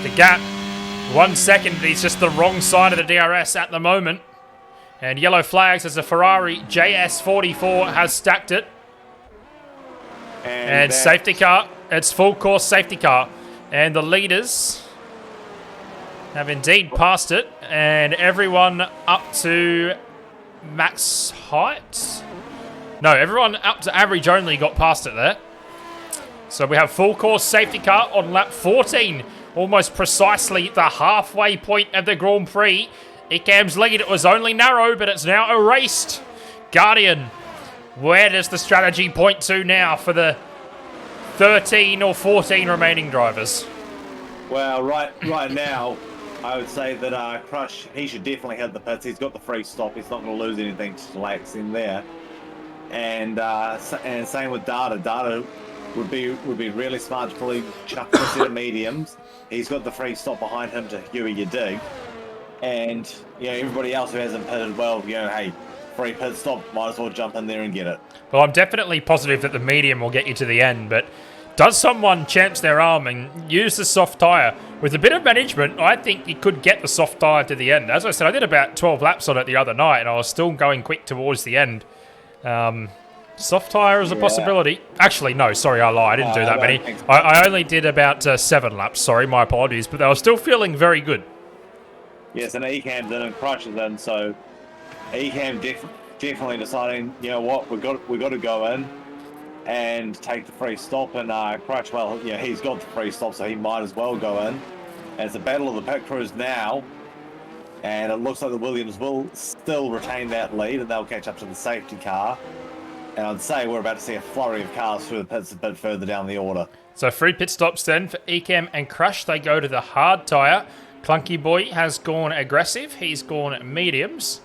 the gap, 1 second. He's just the wrong side of the DRS at the moment. And yellow flags as the Ferrari JS44 has stacked it. And safety car. It's full course safety car. And the leaders have indeed passed it. And everyone up to max height. No, everyone up to average only got past it there. So we have full course safety car on lap 14. Almost precisely the halfway point of the Grand Prix. Ecamm's lead, it was only narrow, but it's now erased. Guardian, where does the strategy point to now for the 13 or 14 remaining drivers? Well, right now, I would say that Crush, he should definitely hit the pits. He's got the free stop. He's not going to lose anything to relax in there. And same with Data. Data would be really smart to probably chuck a set of mediums. He's got the free stop behind him to Huey your dig. And everybody else who hasn't pitted well, hey, free pit stop, might as well jump in there and get it. Well, I'm definitely positive that the medium will get you to the end, but Does someone chance their arm and use the soft tyre? With a bit of management, I think you could get the soft tyre to the end. As I said, I did about 12 laps on it the other night, and I was still going quick towards the end. Soft tyre is a possibility. Actually, no, sorry, I lied. I didn't do that many. I only did about 7 laps. Sorry, my apologies. But I was still feeling very good. Yes, and Ecamp's in and Crush is in, so Ecam definitely deciding, you know what, we got to go in and take the free stop. And Crush, well, you know, he's got the free stop, so he might as well go in. And it's a battle of the pit crews now, and it looks like the Williams will still retain that lead, and they'll catch up to the safety car. And I'd say we're about to see a flurry of cars through the pits a bit further down the order. So 3 pit stops then for Ecam and Crush. They go to the hard tyre. Clunky Boy has gone aggressive. He's gone mediums.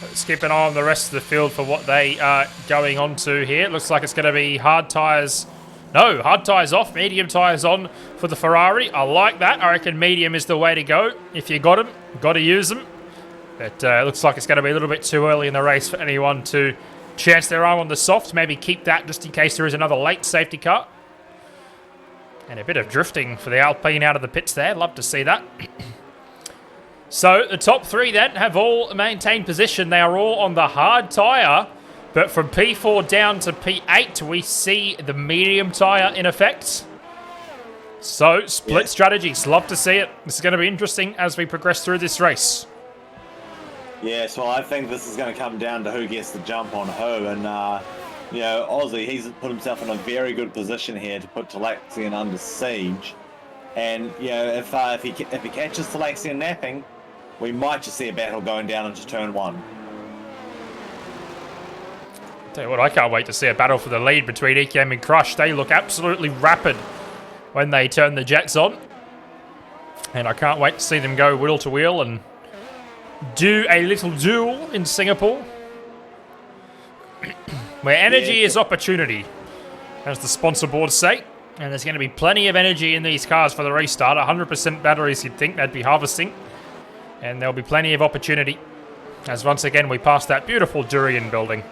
Let's keep an eye on the rest of the field for what they are going on to here. It looks like it's going to be hard tyres. No, hard tyres off, medium tyres on for the Ferrari. I like that. I reckon medium is the way to go. If you got them, got to use them. But it looks like it's going to be a little bit too early in the race for anyone to chance their arm on the soft. Maybe keep that just in case there is another late safety car. And a bit of drifting for the Alpine out of the pits there. Love to see that. So the top 3 then have all maintained position. They are all on the hard tyre. But from P4 down to P8, we see the medium tyre in effect. So split strategies. Love to see it. This is going to be interesting as we progress through this race. Yes, well, I think this is going to come down to who gets the jump on who. And, you know, Aussie, he's put himself in a very good position here to put Talaxian under siege. And, you know, if he catches Talaxian napping, we might just see a battle going down into turn 1. Tell you what, I can't wait to see a battle for the lead between Ecam and Crush. They look absolutely rapid when they turn the jets on. And I can't wait to see them go wheel to wheel and do a little duel in Singapore. Where energy is opportunity, as the sponsor boards say. And there's going to be plenty of energy in these cars for the restart. 100% batteries, you'd think they'd be harvesting. And there'll be plenty of opportunity. As once again, we pass that beautiful durian building.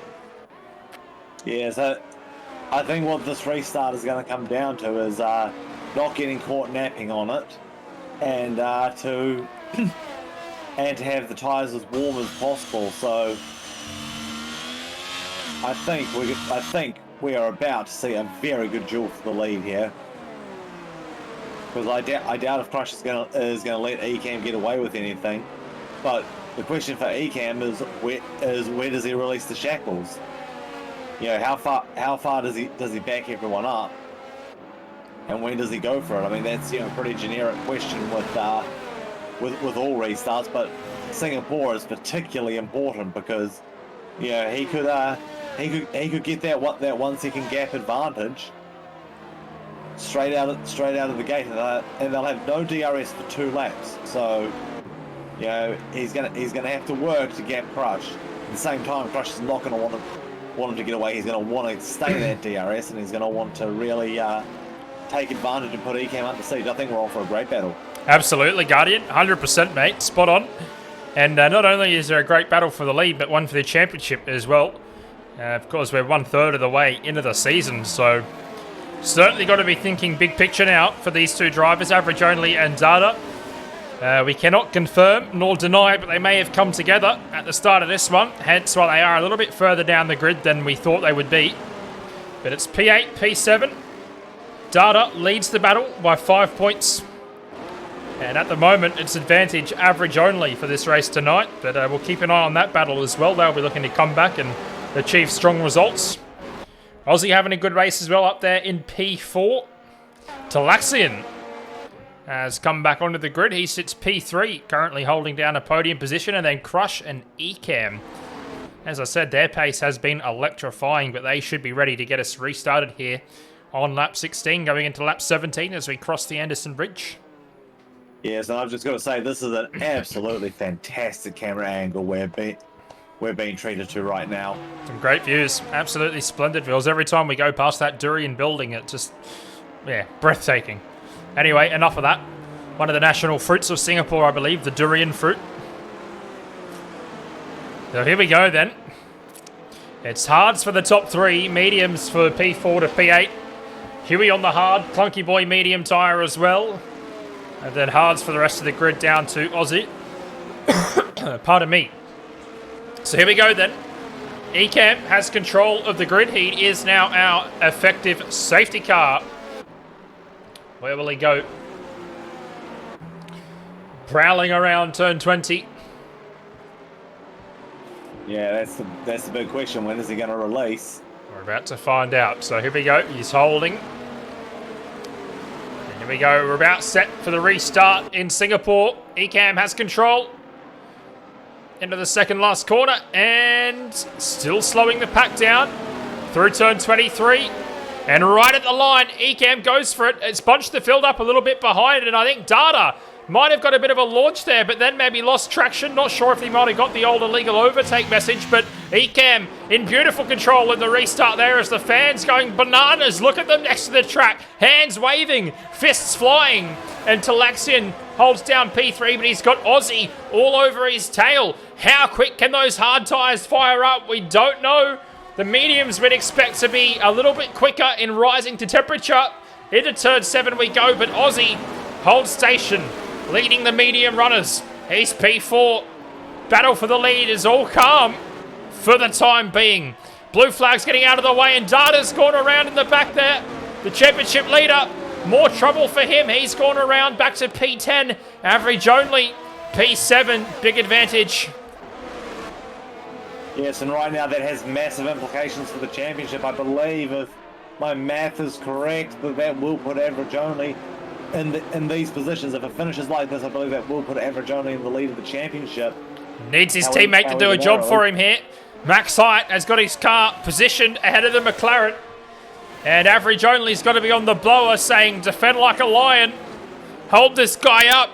Yeah, so I think what this restart is going to come down to is not getting caught napping on it. And to have the tyres as warm as possible. So I think we are about to see a very good duel for the lead here. Because I doubt if Crush is going to let Ecam get away with anything. But the question for Ecam is where does he release the shackles? You know, how far does he back everyone up? And when does he go for it? I mean, that's, you know, a pretty generic question with all restarts, but Singapore is particularly important because, you know, he could get that 1 second gap advantage straight out of the gate, and they'll have no DRS for 2 laps. So, you know, he's gonna have to work to gap Crush. At the same time, Crush is not going to want him to get away. He's going to want to stay that DRS, and he's going to want to really take advantage and put Ecam under siege. I think we're on for a great battle. Absolutely, Guardian. 100%, mate. Spot on. And not only is there a great battle for the lead, but one for the championship as well. Of course, we're 1/3 of the way into the season, so certainly got to be thinking big picture now for these 2 drivers, Average Only and Data. We cannot confirm nor deny, but they may have come together at the start of this one, hence why they are a little bit further down the grid than we thought they would be. But it's P8, P7. Data leads the battle by 5 points. And at the moment, it's advantage Average Only for this race tonight. But we'll keep an eye on that battle as well. They'll be looking to come back and achieve strong results. Aussie having a good race as well up there in P4. Talaxian has come back onto the grid. He sits P3, currently holding down a podium position. And then Crush and Ecam. As I said, their pace has been electrifying, but they should be ready to get us restarted here on lap 16, going into lap 17 as we cross the Anderson Bridge. Yes, and I've just got to say, this is an absolutely fantastic camera angle we're being treated to right now. Some great views. Absolutely splendid views. Every time we go past that durian building, it just, yeah, breathtaking. Anyway, enough of that. One of the national fruits of Singapore, I believe, the durian fruit. So here we go then. It's hards for the top 3, mediums for P4 to P8. Huey on the hard, Clunky Boy medium tyre as well. And then hards for the rest of the grid down to Aussie. Pardon me. So here we go then. Ecamm has control of the grid. He is now our effective safety car. Where will he go? Prowling around turn 20. Yeah, that's the big question. When is he going to release? We're about to find out. So here we go. He's holding. And here we go. We're about set for the restart in Singapore. Ecamm has control. Into the second last corner. And still slowing the pack down. Through turn 23. And right at the line, Ecamm goes for it. It's bunched the field up a little bit behind. And I think Data might have got a bit of a launch there, but then maybe lost traction. Not sure if he might have got the old illegal overtake message, but Ecamm in beautiful control in the restart there as the fans going bananas. Look at them next to the track. Hands waving, fists flying. And Talaxian holds down P3, but he's got Aussie all over his tail. How quick can those hard tyres fire up? We don't know. The mediums we'd expect to be a little bit quicker in rising to temperature. Into turn 7 we go, but Aussie holds station, leading the medium runners. He's P4. Battle for the lead is all calm for the time being. Blue flag's getting out of the way, and Data's gone around in the back there. The championship leader, more trouble for him. He's gone around back to P10. Average only. P7, big advantage. Yes, and right now that has massive implications for the championship. I believe, if my math is correct, that will put average only in these positions. If it finishes like this, I believe that will put average only in the lead of the championship. Needs his teammate to do a job for him here. Max Height has got his car positioned ahead of the McLaren. And average only's got to be on the blower, saying, defend like a lion. Hold this guy up.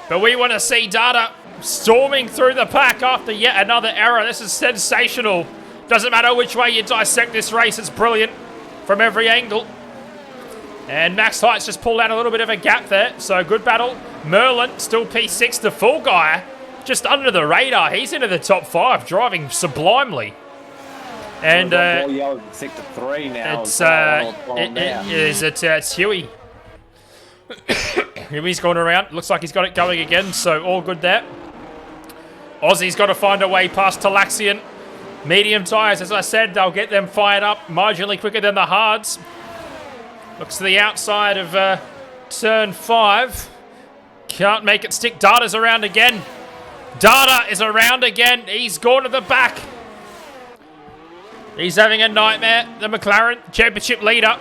But we want to see Data storming through the pack after yet another error. This is sensational. Doesn't matter which way you dissect this race, it's brilliant from every angle. And Max Height's just pulled out a little bit of a gap there, so good battle. Merlin, still P6, the full guy, just under the radar. He's into the top 5, driving sublimely. And sector 3 now. It's Huey. Huey's gone around. Looks like he's got it going again, so all good there. Aussie's got to find a way past Talaxian. Medium tyres, as I said, they'll get them fired up marginally quicker than the hards. Looks to the outside of turn 5. Can't make it stick. Data's around again. Data is around again. He's gone to the back. He's having a nightmare. The McLaren championship leader.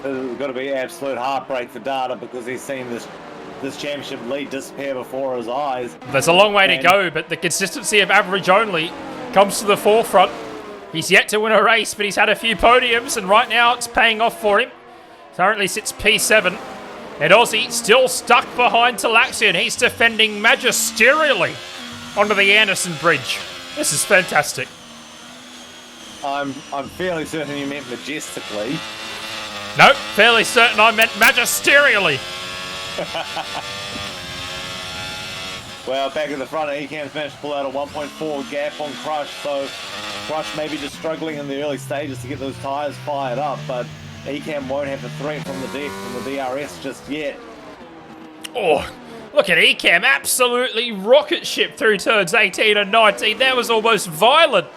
It's got to be absolute heartbreak for Data because he's seen this championship lead disappear before his eyes. There's a long way to go, but the consistency of average only comes to the forefront. He's yet to win a race, but he's had a few podiums, and right now it's paying off for him. Currently sits P7. And Aussie still stuck behind Talaxian. He's defending magisterially onto the Anderson Bridge. This is fantastic. I'm fairly certain you meant majestically. Nope, fairly certain I meant magisterially. Well, back at the front, Ecamm's managed to pull out a 1.4 gap on Crush, so Crush may be just struggling in the early stages to get those tyres fired up, but Ecamm won't have the threat from the DRS just yet. Oh, look at Ecamm, absolutely rocket ship through turns 18 and 19. That was almost violent.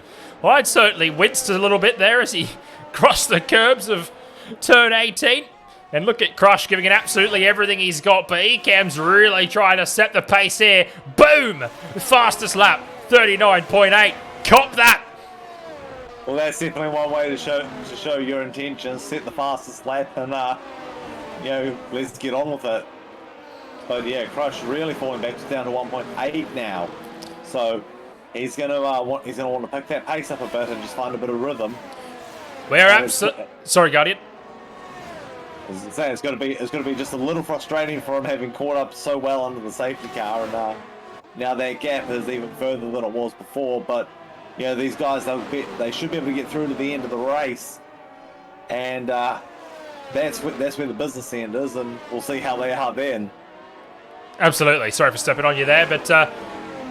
I'd certainly winced a little bit there as he crossed the curbs of turn 18. And look at Crush giving it absolutely everything he's got, but Ecamm's really trying to set the pace here. Boom! Fastest lap, 39.8. Cop that! Well, that's definitely one way to show your intentions. Set the fastest lap and, let's get on with it. But yeah, Crush really falling back down to 1.8 now. So he's gonna want to pick that pace up a bit and just find a bit of rhythm. We're absolutely... Sorry, Guardian. As I say, it's going to be just a little frustrating for him having caught up so well under the safety car, and now that gap is even further than it was before. But these guys, they should be able to get through to the end of the race, and that's where the business end is, and we'll see how they are then. Absolutely. Sorry for stepping on you there, but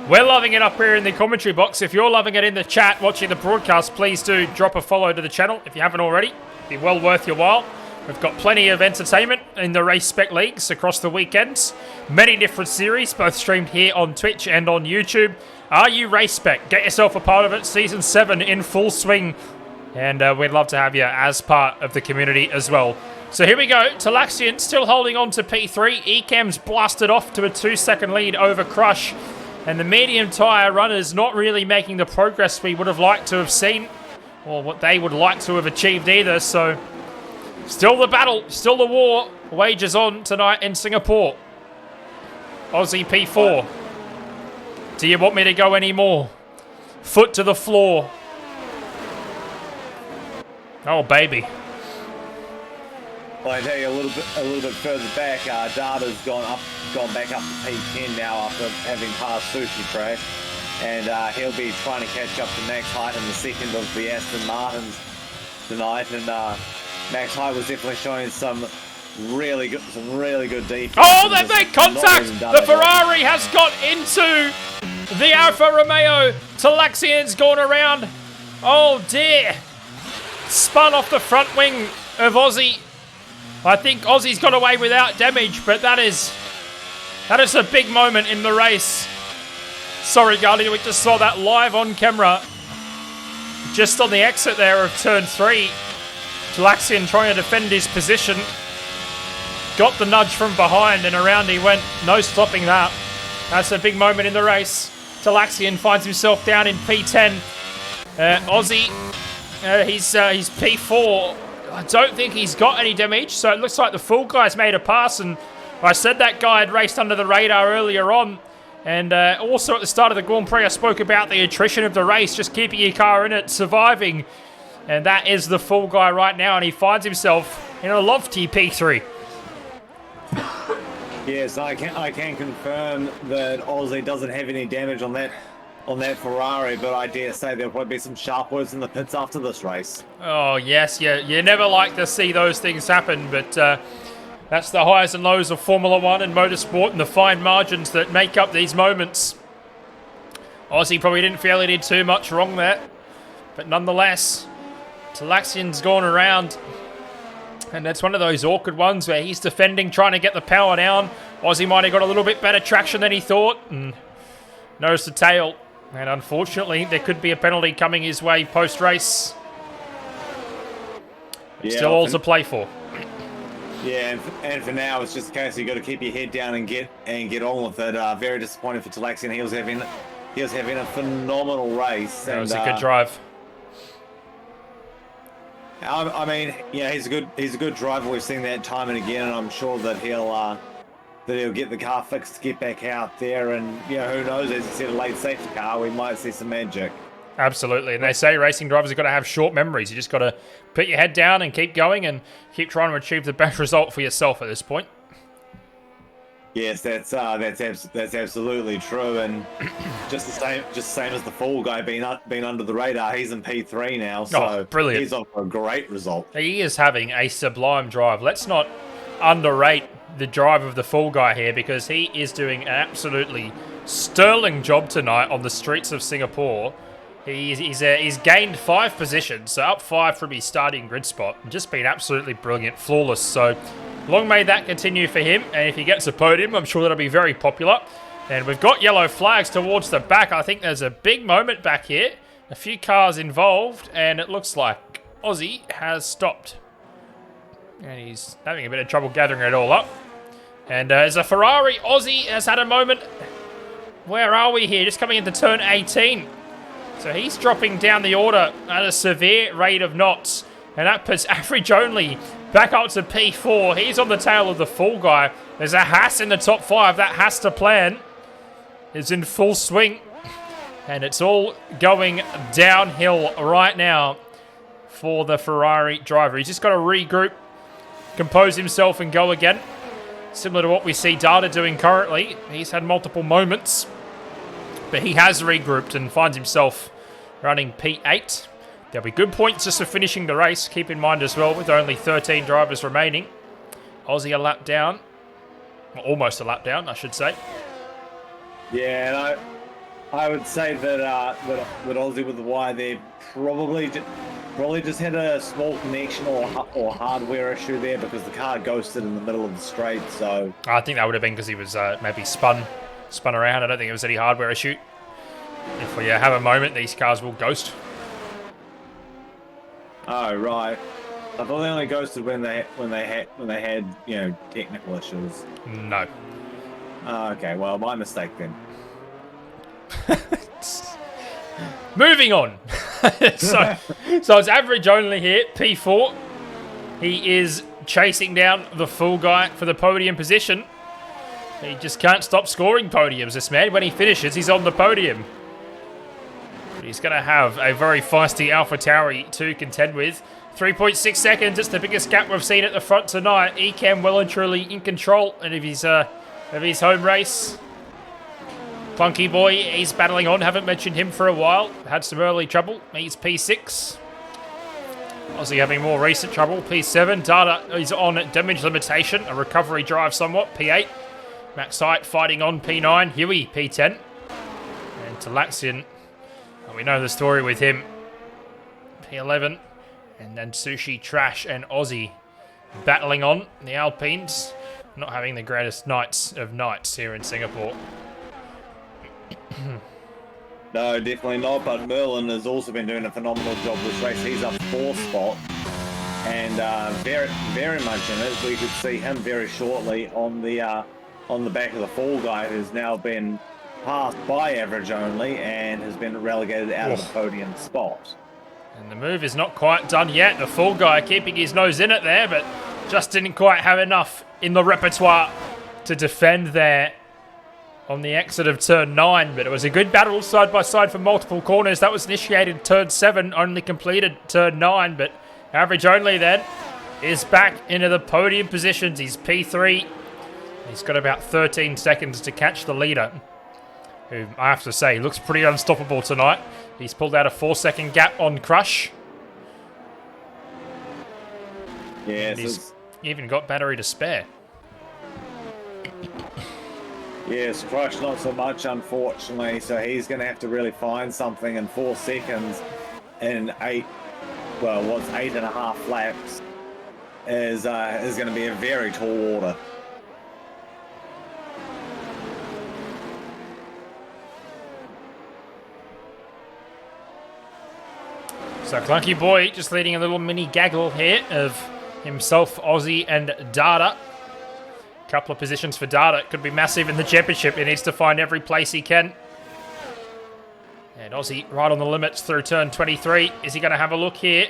We're loving it up here in the commentary box. If you're loving it in the chat, watching the broadcast, please do drop a follow to the channel if you haven't already. It'd be well worth your while. We've got plenty of entertainment in the Race Spec Leagues across the weekends. Many different series, both streamed here on Twitch and on YouTube. Are you Race Spec? Get yourself a part of it. Season 7 in full swing. And we'd love to have you as part of the community as well. So here we go. Talaxian still holding on to P3. Ecam's blasted off to a 2-second lead over Crush. And the medium tyre runners not really making the progress we would have liked to have seen. Or what they would like to have achieved either. So still the battle, still the war wages on tonight in Singapore. Aussie P4. Do you want me to go any more? Foot to the floor. Oh, baby. Well, I tell you a little bit further back, Data's gone back up to P10 now after having passed Sushi Crash, and he'll be trying to catch up to Max Height in the second of the Aston Martins tonight. And Max Height was definitely showing some really good defense. Oh, they've made contact. The Ferrari has got into the Alfa Romeo. Talaxian's gone around. Oh dear. Spun off the front wing of Aussie. I think Aussie's got away without damage, but that is a big moment in the race. Sorry, Guardian, we just saw that live on camera. Just on the exit there of turn 3. Talaxian trying to defend his position. Got the nudge from behind and around he went. No stopping that. That's a big moment in the race. Talaxian finds himself down in P10. Aussie, he's P4. I don't think he's got any damage, so it looks like the Fool Guy's made a pass, and I said that guy had raced under the radar earlier on, and also at the start of the Grand Prix I spoke about the attrition of the race, just keeping your car in it, surviving, and that is the Fool Guy right now, and he finds himself in a lofty P3. Yes, I can confirm that Aussie doesn't have any damage on that Ferrari, but I dare say there'll probably be some sharp words in the pits after this race. Oh, yes, you never like to see those things happen, but that's the highs and lows of Formula 1 and motorsport and the fine margins that make up these moments. Aussie probably didn't feel he did too much wrong there, but nonetheless, Talaxian's gone around, and that's one of those awkward ones where he's defending, trying to get the power down. Aussie might have got a little bit better traction than he thought, and nose to tail. And unfortunately, there could be a penalty coming his way post-race. Yeah, still all to play for. Yeah, and for now, it's just a case you got to keep your head down and get on with it. Very disappointed for Talaxian. He was having a phenomenal race. That was a good drive. I mean, yeah, he's a good driver. We've seen that time and again, and I'm sure that he'll get the car fixed to get back out there, and who knows, as you said, a late safety car, we might see some magic. Absolutely, and they say racing drivers have got to have short memories. You just got to put your head down and keep going and keep trying to achieve the best result for yourself at this point. Yes, that's absolutely true, and just the same as the Fool Guy being under the radar. He's in P3 now, so brilliant. He's off for a great result. He is having a sublime drive. Let's not underrate the drive of the Fool Guy here, because he is doing an absolutely sterling job tonight on the streets of Singapore. He's gained 5 positions, so up 5 from his starting grid spot, and just been absolutely brilliant, flawless. So long may that continue for him, and if he gets a podium, I'm sure that'll be very popular. And we've got yellow flags towards the back. I think there's a big moment back here. A few cars involved, and it looks like Aussie has stopped. And he's having a bit of trouble gathering it all up. And as a Ferrari, Aussie has had a moment. Where are we here? Just coming into turn 18. So he's dropping down the order at a severe rate of knots. And that puts average only back up to P4. He's on the tail of the Fool Guy. There's a Haas in the top 5. That Haas to plan is in full swing. And it's all going downhill right now for the Ferrari driver. He's just got to regroup, compose himself and go again. Similar to what we see Data doing currently. He's had multiple moments, but he has regrouped and finds himself running P8. There'll be good points just for finishing the race. Keep in mind as well, with only 13 drivers remaining. Aussie a lap down. Well, almost a lap down, I should say. Yeah, I would say that that Aussie with the wire there probably just had a small connection or hardware issue there because the car ghosted in the middle of the straight. So I think that would have been because he was maybe spun around. I don't think it was any hardware issue. If we have a moment, these cars will ghost. Oh right, I thought they only ghosted when they had technical issues. No. Okay, well my mistake then. Moving on. so it's average only here. P4. He is chasing down the full guy for the podium position. He just can't stop scoring podiums, this man. When he finishes, he's on the podium. But he's going to have a very feisty AlphaTauri to contend with. 3.6 seconds. It's the biggest gap we've seen at the front tonight. Ecamm well and truly in control of his home race. Clunky Boy, he's battling on. Haven't mentioned him for a while. Had some early trouble. He's P6. Aussie having more recent trouble. P7. Data is on damage limitation. A recovery drive somewhat. P8. Max Height fighting on P9. Huey, P10. And Talaxian. We know the story with him. P11. And then Sushi, Trash, and Aussie battling on. The Alpines not having the greatest nights of nights here in Singapore. No, definitely not. But Merlin has also been doing a phenomenal job this race. He's up 4 spot, and very much in it. We could see him very shortly on the back of the fall guy, who's now been passed by average only and has been relegated out of the podium spot. And the move is not quite done yet. The full guy keeping his nose in it there, but just didn't quite have enough in the repertoire to defend there on the exit of turn 9, but it was a good battle side by side for multiple corners. That was initiated turn 7, only completed turn 9, but average only then is back into the podium positions. He's P3. He's got about 13 seconds to catch the leader, who I have to say looks pretty unstoppable tonight. He's pulled out a 4-second gap on Crush. Yeah, he's even got battery to spare. Yes, Crush not so much, unfortunately. So he's going to have to really find something in 4 seconds in 8.5 laps is going to be a very tall order. So Clunky Boy just leading a little mini gaggle here of himself, Aussie, and Data. Couple of positions for Data. Could be massive in the championship. He needs to find every place he can. And Aussie right on the limits through turn 23. Is he going to have a look here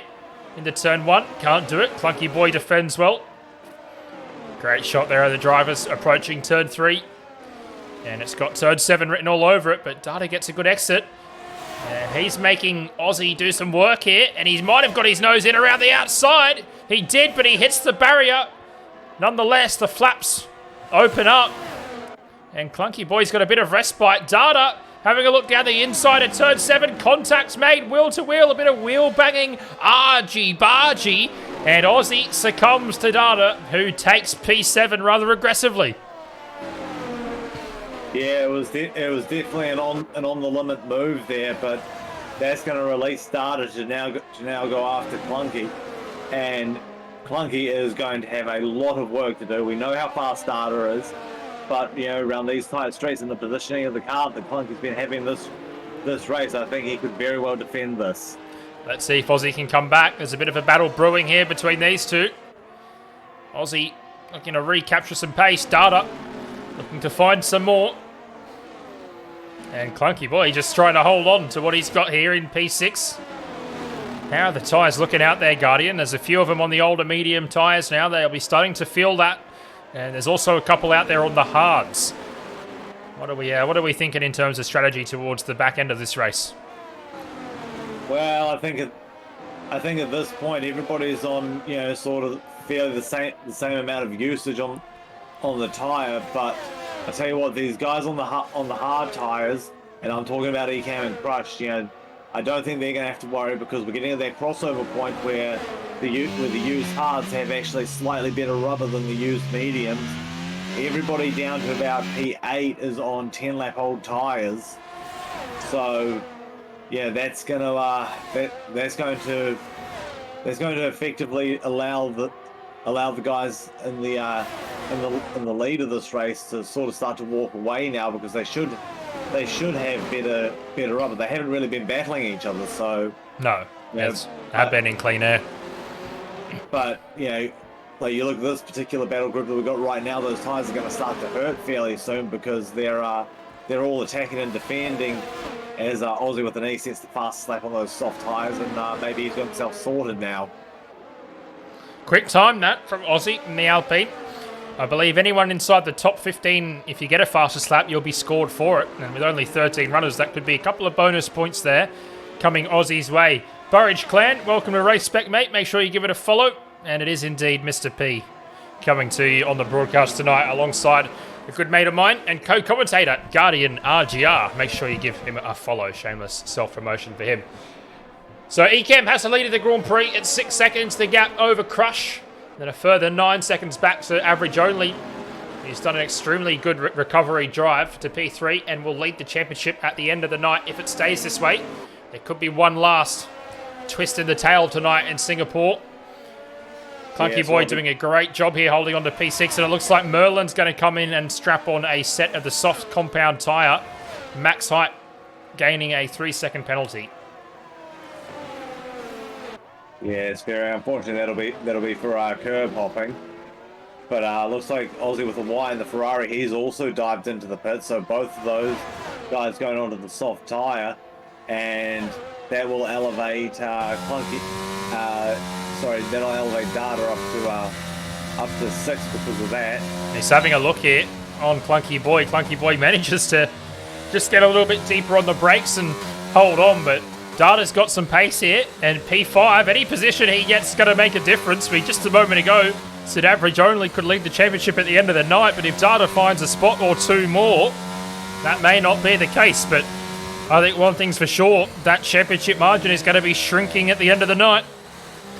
into turn 1? Can't do it. Clunky Boy defends well. Great shot there of the drivers approaching turn 3. And it's got turn 7 written all over it, but Data gets a good exit. And he's making Aussie do some work here, and he might have got his nose in around the outside. He did, but he hits the barrier. Nonetheless, the flaps open up, and Clunky Boy's got a bit of respite. Data having a look down the inside of turn 7. Contacts made wheel to wheel, a bit of wheel banging, argy-bargy, and Aussie succumbs to Data, who takes P7 rather aggressively. Yeah, it was definitely an on the limit move there, but that's going to release Data to now go after Clunky, and Clunky is going to have a lot of work to do. We know how fast Data is, but around these tight straights and the positioning of the car that Clunky's been having this race, I think he could very well defend this. Let's see if Aussie can come back. There's a bit of a battle brewing here between these two. Aussie looking to recapture some pace. Data looking to find some more. And Clunky Boy just trying to hold on to what he's got here in P6. How are the tyres looking out there, Guardian? There's a few of them on the older medium tyres now. They'll be starting to feel that. And there's also a couple out there on the hards. What are we thinking in terms of strategy towards the back end of this race? Well, I think at this point everybody's on sort of fairly the same amount of usage on the tyre, but I tell you what, these guys on the hard tyres, and I'm talking about Ecamm and Crush, I don't think they're going to have to worry, because we're getting to that crossover point where the used hards have actually slightly better rubber than the used mediums. Everybody down to about P8 is on 10-lap old tyres, So, yeah, that's gonna that's going to effectively allow the guys in the lead of this race to sort of start to walk away now, because they should have better rubber. They haven't really been battling each other, so No, yeah, have been in clean air. But like you look at this particular battle group that we've got right now, those tyres are going to start to hurt fairly soon, because they're all attacking and defending, as Aussie with an E sets the fastest lap on those soft tyres, and maybe he's got himself sorted now. Quick time, that, from Aussie in the Alpine. I believe anyone inside the top 15, if you get a fastest lap, you'll be scored for it. And with only 13 runners, that could be a couple of bonus points there coming Aussie's way. Burridge Clan, welcome to Race Spec, mate. Make sure you give it a follow. And it is indeed Mr. P coming to you on the broadcast tonight, alongside a good mate of mine and co-commentator, GuardianRGR. Make sure you give him a follow. Shameless self-promotion for him. So Ecamm has the lead of the Grand Prix at 6 seconds. The gap over Crush. Then a further 9 seconds back to average only. He's done an extremely good recovery drive to P3 and will lead the championship at the end of the night if it stays this way. There could be one last twist in the tail tonight in Singapore. Clunky Boy doing a great job here holding on to P6, and it looks like Merlin's going to come in and strap on a set of the soft compound tyre. Max height gaining a 3-second penalty. Yeah, it's very unfortunate. That'll be for curb hopping. But looks like Aussie with a Y in the Ferrari, he's also dived into the pit. So both of those guys going onto the soft tyre, and that will elevate that'll elevate Data up to 6 because of that. He's having a look here on Clunky Boy. Clunky Boy manages to just get a little bit deeper on the brakes and hold on, but Data's got some pace here, and P5, any position he gets is going to make a difference. We just a moment ago said average only could lead the championship at the end of the night, but if Data finds a spot or two more, that may not be the case. But I think one thing's for sure, that championship margin is going to be shrinking at the end of the night.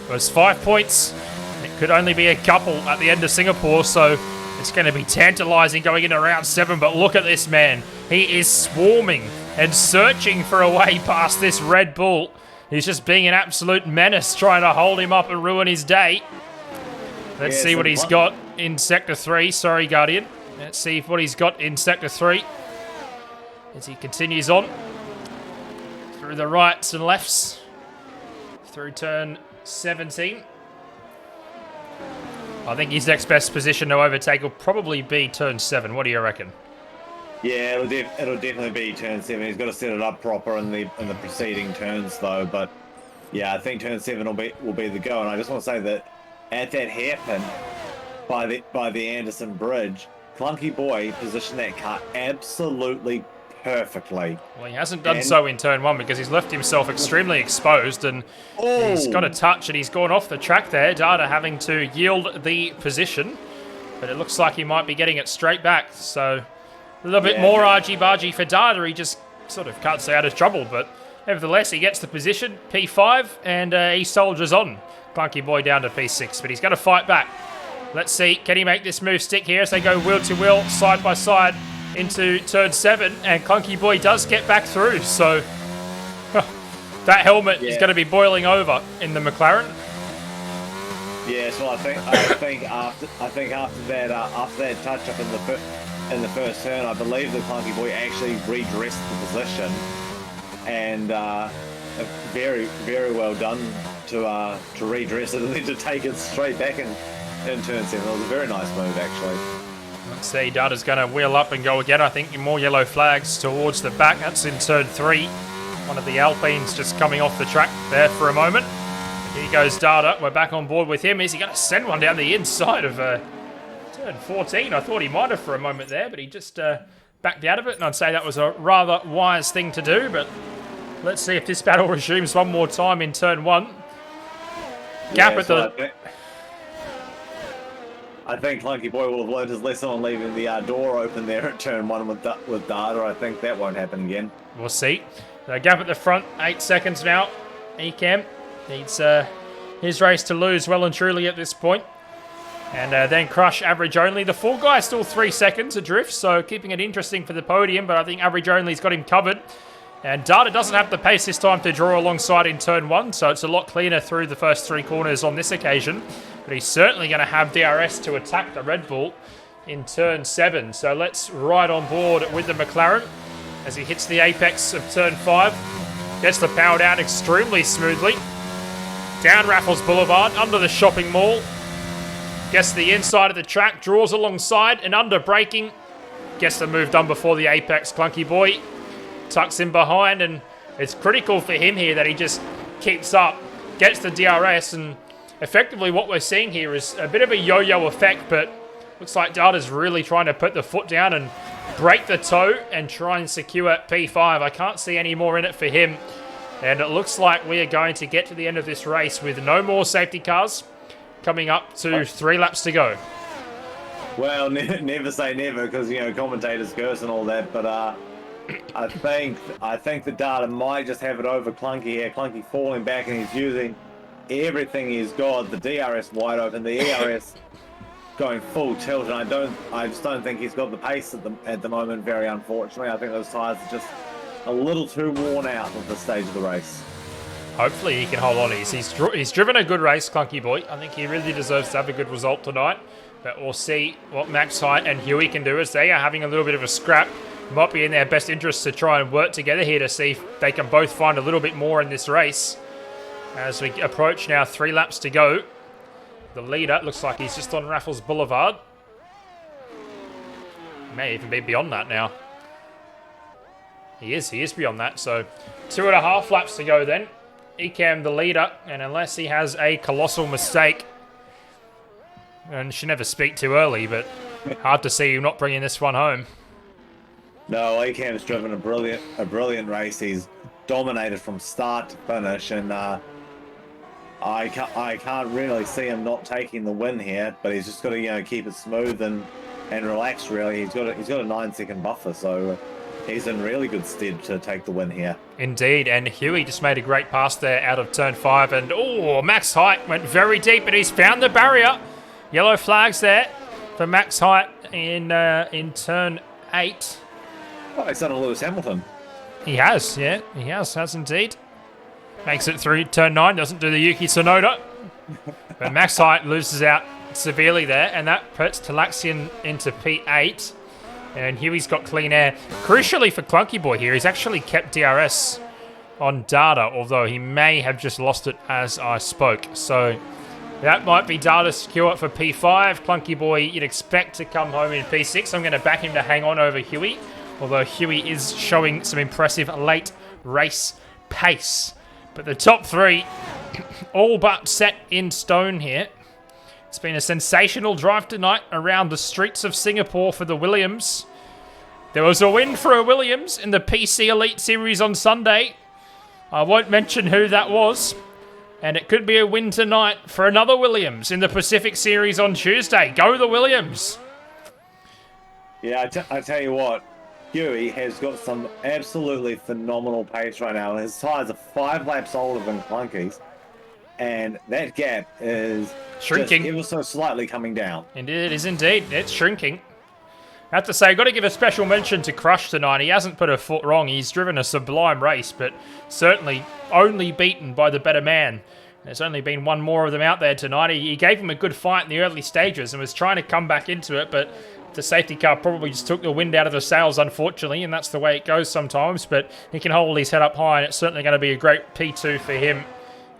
It was 5 points. It could only be a couple at the end of Singapore, so it's going to be tantalising going into round 7. But look at this man. He is swarming and searching for a way past this Red Bull. He's just being an absolute menace, trying to hold him up and ruin his day. Let's see what he's got in Sector 3. Sorry, Guardian. Let's see what he's got in Sector 3 as he continues on through the rights and lefts through turn 17. I think his next best position to overtake will probably be turn 7. What do you reckon? Yeah, it'll definitely be turn 7. He's got to set it up proper in the preceding turns though. But yeah, I think turn 7 will be the go. And I just want to say that at that hairpin by the Anderson Bridge, Clunky Boy positioned that car absolutely perfectly. Well, he hasn't done so in turn 1 because he's left himself extremely exposed, and he's got a touch and he's gone off the track there. Data having to yield the position, but it looks like he might be getting it straight back. So a little bit more argy-bargy for Data. He just sort of can't stay out of trouble, but nevertheless, he gets the position, P5, and he soldiers on. Clunky Boy down to P6, but he's going to fight back. Let's see, can he make this move stick here as they go wheel to wheel, side by side into turn 7, and Clunky Boy does get back through, so that helmet is going to be boiling over in the McLaren. Yeah, so I think after that touch up in the first turn, I believe the Clunky Boy actually redressed the position, and very, very well done to redress it and then to take it straight back in turn 7. It was a very nice move, actually. Let's see, Data's going to wheel up and go again. I think more yellow flags towards the back. That's in turn 3. One of the Alpines just coming off the track there for a moment. And here goes Data. We're back on board with him. Is he going to send one down the inside of turn 14? I thought he might have for a moment there, but he just backed out of it. And I'd say that was a rather wise thing to do. But let's see if this battle resumes one more time in turn 1. Gap at the... I think Clunky Boy will have learned his lesson on leaving the door open there at turn 1 with Data. I think that won't happen again. We'll see. The gap at the front, 8 seconds now. Ecamm needs his race to lose well and truly at this point. And then Crush, average only. The full guy is still 3 seconds adrift, so keeping it interesting for the podium, but I think average only's got him covered. And Data doesn't have the pace this time to draw alongside in turn 1, so it's a lot cleaner through the first 3 corners on this occasion. But he's certainly going to have DRS to attack the Red Bull in turn 7. So let's ride on board with the McLaren as he hits the apex of turn 5. Gets the power down extremely smoothly. Down Raffles Boulevard, under the shopping mall. Gets the inside of the track, draws alongside and under braking. Gets the move done before the apex. Clunky Boy tucks in behind, and it's critical for him here that he just keeps up, gets the DRS, and effectively what we're seeing here is a bit of a yo-yo effect, but looks like Data's really trying to put the foot down and break the toe and try and secure P5. I can't see any more in it for him, and it looks like we are going to get to the end of this race with no more safety cars, coming up to 3 laps to go. Well, never say never, because, you know, commentators curse and all that, but I think the Data might just have it over Clunky here. Clunky falling back, and he's using everything he's got. The DRS wide open, the ERS going full tilt, and I just don't think he's got the pace at the moment. Very unfortunately, I think those tyres are just a little too worn out at this stage of the race. Hopefully he can hold on. He's driven a good race, Clunky Boy. I think he really deserves to have a good result tonight. But we'll see what Max Height and Huey can do as they are having a little bit of a scrap. Might be in their best interest to try and work together here to see if they can both find a little bit more in this race. As we approach now 3 laps to go. The leader looks like he's just on Raffles Boulevard. May even be beyond that now. He is beyond that. So 2.5 laps to go then. Ecam the leader, and unless he has a colossal mistake, and should never speak too early, but hard to see him not bringing this one home. No, Ecam's driven a brilliant race. He's dominated from start to finish, and I can't really see him not taking the win here. But he's just got to keep it smooth and relaxed. Really, he's got a 9-second buffer, so he's in really good stead to take the win here. Indeed, and Huey just made a great pass there out of turn 5, and Max Height went very deep, and he's found the barrier. Yellow flags there for Max Height in turn 8. Oh, he's done a Lewis Hamilton. He has, yeah. He has indeed. Makes it through turn 9, doesn't do the Yuki Tsunoda. But Max Height loses out severely there, and that puts Talaxian into P8. And Huey's got clean air. Crucially for Clunky Boy here, he's actually kept DRS on Data, although he may have just lost it as I spoke. So that might be Data secure for P5. Clunky Boy, you'd expect to come home in P6. I'm going to back him to hang on over Huey, although Huey is showing some impressive late race pace. But the top 3, all but set in stone here. It's been a sensational drive tonight around the streets of Singapore for the Williams. There was a win for a Williams in the PC Elite Series on Sunday. I won't mention who that was. And it could be a win tonight for another Williams in the Pacific Series on Tuesday. Go the Williams! Yeah, I tell you what, Huey has got some absolutely phenomenal pace right now. His tyres are 5 laps older than Clunky's, and that gap is shrinking. Just ever so slightly coming down. And it is indeed. It's shrinking. I have to say, I've got to give a special mention to Crush tonight. He hasn't put a foot wrong. He's driven a sublime race, but certainly only beaten by the better man. There's only been one more of them out there tonight. He gave him a good fight in the early stages and was trying to come back into it, but the safety car probably just took the wind out of the sails, unfortunately, and that's the way it goes sometimes. But he can hold his head up high, and it's certainly going to be a great P2 for him.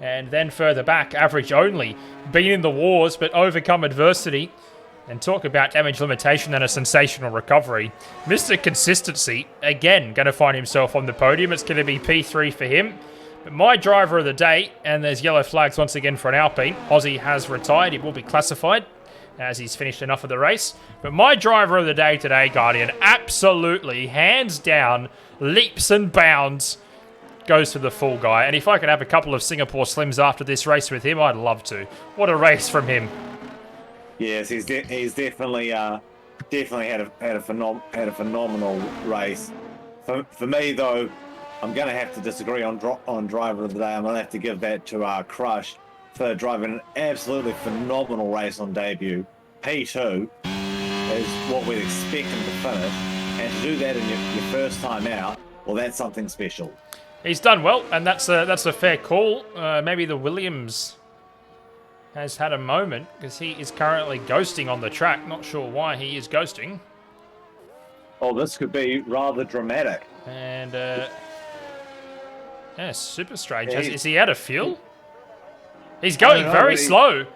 And then further back, average only. Been in the wars, but overcome adversity. And talk about damage limitation and a sensational recovery. Mr. Consistency, again, going to find himself on the podium. It's going to be P3 for him. But my driver of the day, and there's yellow flags once again for an Alpine. Aussie has retired. He will be classified as he's finished enough of the race. But my driver of the day today, Guardian, absolutely, hands down, leaps and bounds, goes to the full guy. And if I could have a couple of Singapore Slims after this race with him, I'd love to. What a race from him. Yes, he's definitely had a phenomenal race. For me though, I'm going to have to disagree on driver of the day. I'm going to have to give that to Crush for driving an absolutely phenomenal race on debut. P2 is what we'd expect him to finish, and to do that in your first time out, well, that's something special. He's done well, and that's a fair call. Maybe the Williams has had a moment, because he is currently ghosting on the track. Not sure why he is ghosting. Oh, this could be rather dramatic. And, yeah, super strange. Yeah, Is he out of fuel? He's going very slow.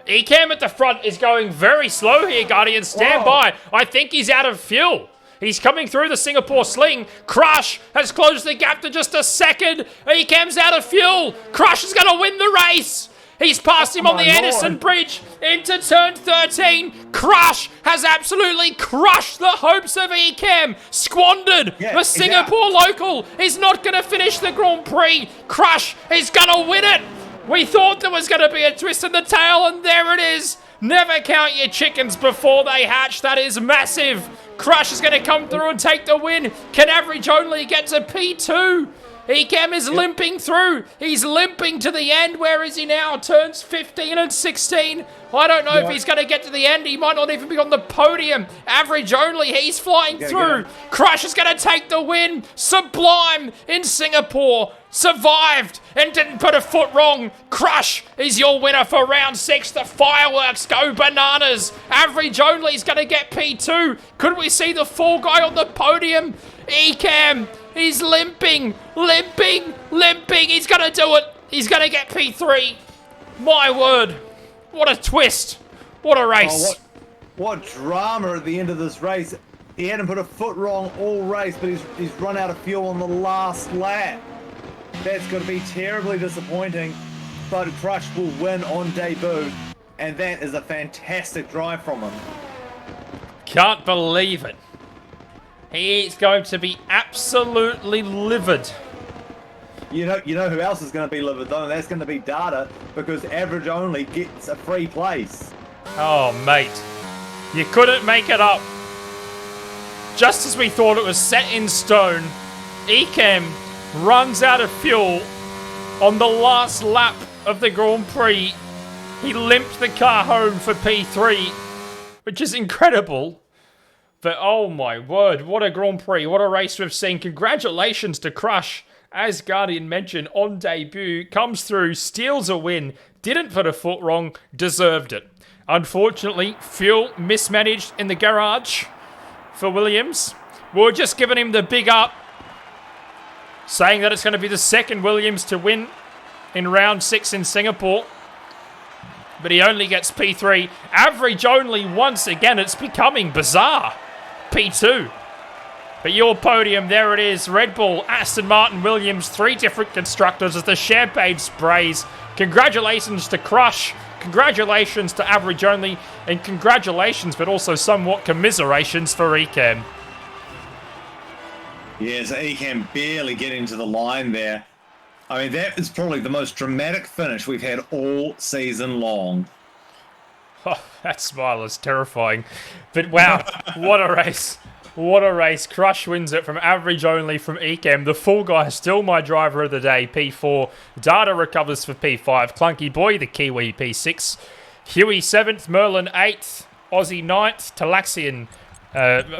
Ecam at the front is going very slow here, Guardian. Stand by. I think he's out of fuel. He's coming through the Singapore sling. Crush has closed the gap to just a second. Ecam's out of fuel. Crush is going to win the race. He's passed him on the Anderson Bridge into turn 13. Crush has absolutely crushed the hopes of Ecam. Squandered. The Singapore local is not going to finish the Grand Prix. Crush is going to win it. We thought there was going to be a twist in the tail, and there it is. Never count your chickens before they hatch. That is massive. Crush is going to come through and take the win. Can Average Only get to P2? Ecam is limping through. He's limping to the end. Where is he now? Turns 15 and 16. I don't know if he's going to get to the end. He might not even be on the podium. Average Only. He's flying through. Crush is going to take the win. Sublime in Singapore. Survived and didn't put a foot wrong. Crush is your winner for round 6. The fireworks go bananas. Average Only is going to get P2. Could we see the fall guy on the podium? Ecam. He's limping. He's going to do it. He's going to get P3. My word. What a twist. What a race. Oh, what drama at the end of this race. He hadn't put a foot wrong all race, but he's run out of fuel on the last lap. That's going to be terribly disappointing, but Crush will win on debut, and that is a fantastic drive from him. Can't believe it. He is going to be absolutely livid. You know who else is going to be livid though, and that's going to be Data, because Average Only gets a free place. Oh, mate. You couldn't make it up. Just as we thought it was set in stone, Ecam runs out of fuel on the last lap of the Grand Prix. He limped the car home for P3, which is incredible. But oh my word, what a Grand Prix, what a race we've seen. Congratulations to Crush, as Guardian mentioned, on debut, comes through, steals a win, didn't put a foot wrong, deserved it. Unfortunately, fuel mismanaged in the garage for Williams. We're just giving him the big up, saying that it's going to be the second Williams to win in round 6 in Singapore. But he only gets P3. Average Only, once again, it's becoming bizarre. P2. But your podium, there it is. Red Bull, Aston Martin, Williams, 3 different constructors as the champagne sprays. Congratulations to Crush. Congratulations to Average Only. And congratulations, but also somewhat commiserations for Ecam. Yeah, so Ecam barely getting to the line there. I mean, that is probably the most dramatic finish we've had all season long. Oh, that smile is terrifying. But wow, what a race. What a race. Crush wins it from Average Only from Ecam. The full guy is still my driver of the day, P4. Data recovers for P5. Clunky Boy, the Kiwi, P6. Huey 7th, Merlin 8th, Aussie 9th, Talaxian.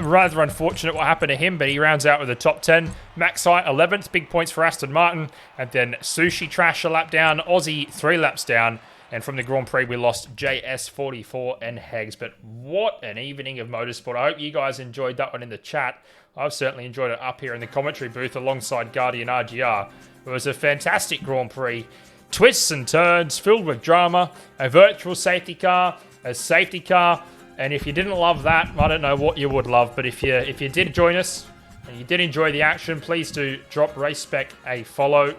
Rather unfortunate what happened to him, but he rounds out with the top 10. Maxite 11th, big points for Aston Martin. And then Sushi Trash a lap down, Aussie 3 laps down. And from the Grand Prix, we lost JS44 and Hegs. But what an evening of motorsport. I hope you guys enjoyed that one in the chat. I've certainly enjoyed it up here in the commentary booth alongside GuardianRGR. It was a fantastic Grand Prix. Twists and turns, filled with drama, a virtual safety car, a safety car. And if you didn't love that, I don't know what you would love. But if you did join us and you did enjoy the action, please do drop Race Spec a follow.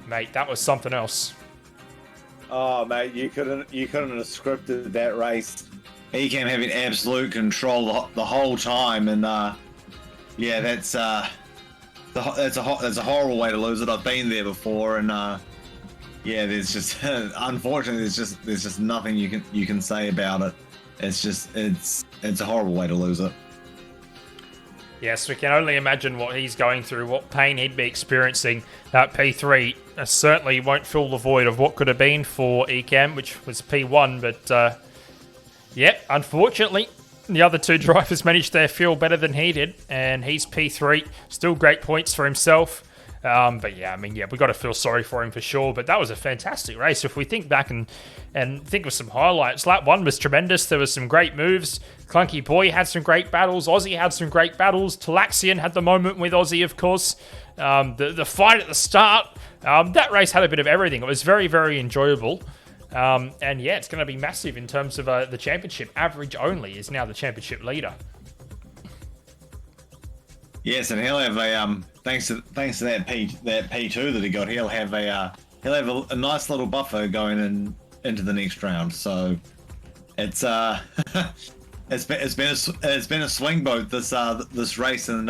Mate, that was something else. Oh, mate, you couldn't have scripted that race. Ecam having absolute control the whole time, and yeah, that's a horrible way to lose it. I've been there before, and yeah, there's just unfortunately there's just nothing you can say about it. It's a horrible way to lose it. Yes, we can only imagine what he's going through, what pain he'd be experiencing. That P3 certainly won't fill the void of what could have been for Ecam, which was P1. But, yep, unfortunately, The other two drivers managed their fuel better than he did, and he's P3. Still great points for himself. But yeah, we've got to feel sorry for him for sure. But that was a fantastic race. If we think back and think of some highlights, lap 1 was tremendous. There was some great moves. Clunky Boy had some great battles. Aussie had some great battles. Talaxian had the moment with Aussie, of course. The fight at the start, that race had a bit of everything. It was very, very enjoyable. And yeah, it's going to be massive in terms of the championship. Average only is now the championship leader. Yes, and he'll have a thanks to that P2 that he got, he'll have a nice little buffer going into the next round. So it's it's been a swing boat this race, and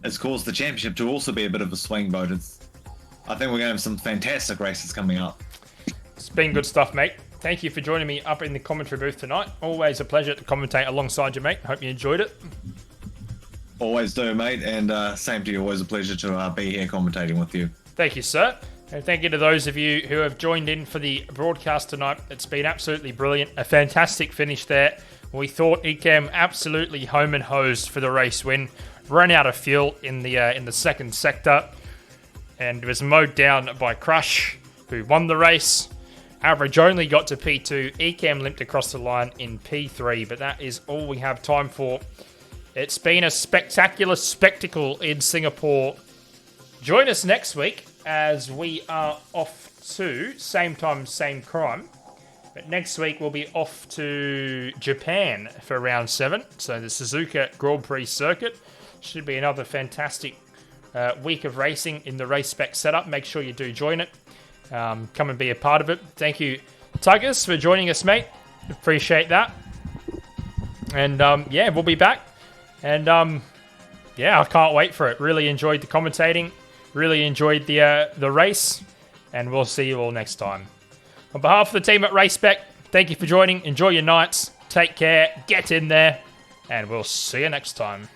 it's caused the championship to also be a bit of a swing boat. I think we're gonna have some fantastic races coming up. It's been good stuff, mate. Thank you for joining me up in the commentary booth tonight. Always a pleasure to commentate alongside you, mate. Hope you enjoyed it. Always do, mate, and same to you. Always a pleasure to be here commentating with you. Thank you, sir. And thank you to those of you who have joined in for the broadcast tonight. It's been absolutely brilliant. A fantastic finish there. We thought Ekem absolutely home and hosed for the race win. Ran out of fuel in the second sector, and was mowed down by Crush, who won the race. Average only got to P2. Ekem limped across the line in P3, but that is all we have time for. It's been a spectacular spectacle in Singapore. Join us next week as we are off to same time, same crime. But next week we'll be off to Japan for round 7. So the Suzuka Grand Prix circuit. Should be another fantastic week of racing in the Race Spec setup. Make sure you do join it. Come and be a part of it. Thank you, Tuggers, for joining us, mate. Appreciate that. And yeah, we'll be back. And yeah, I can't wait for it. Really enjoyed the commentating. Really enjoyed the race. And we'll see you all next time. On behalf of the team at Race Spec, thank you for joining. Enjoy your nights. Take care. Get in there. And we'll see you next time.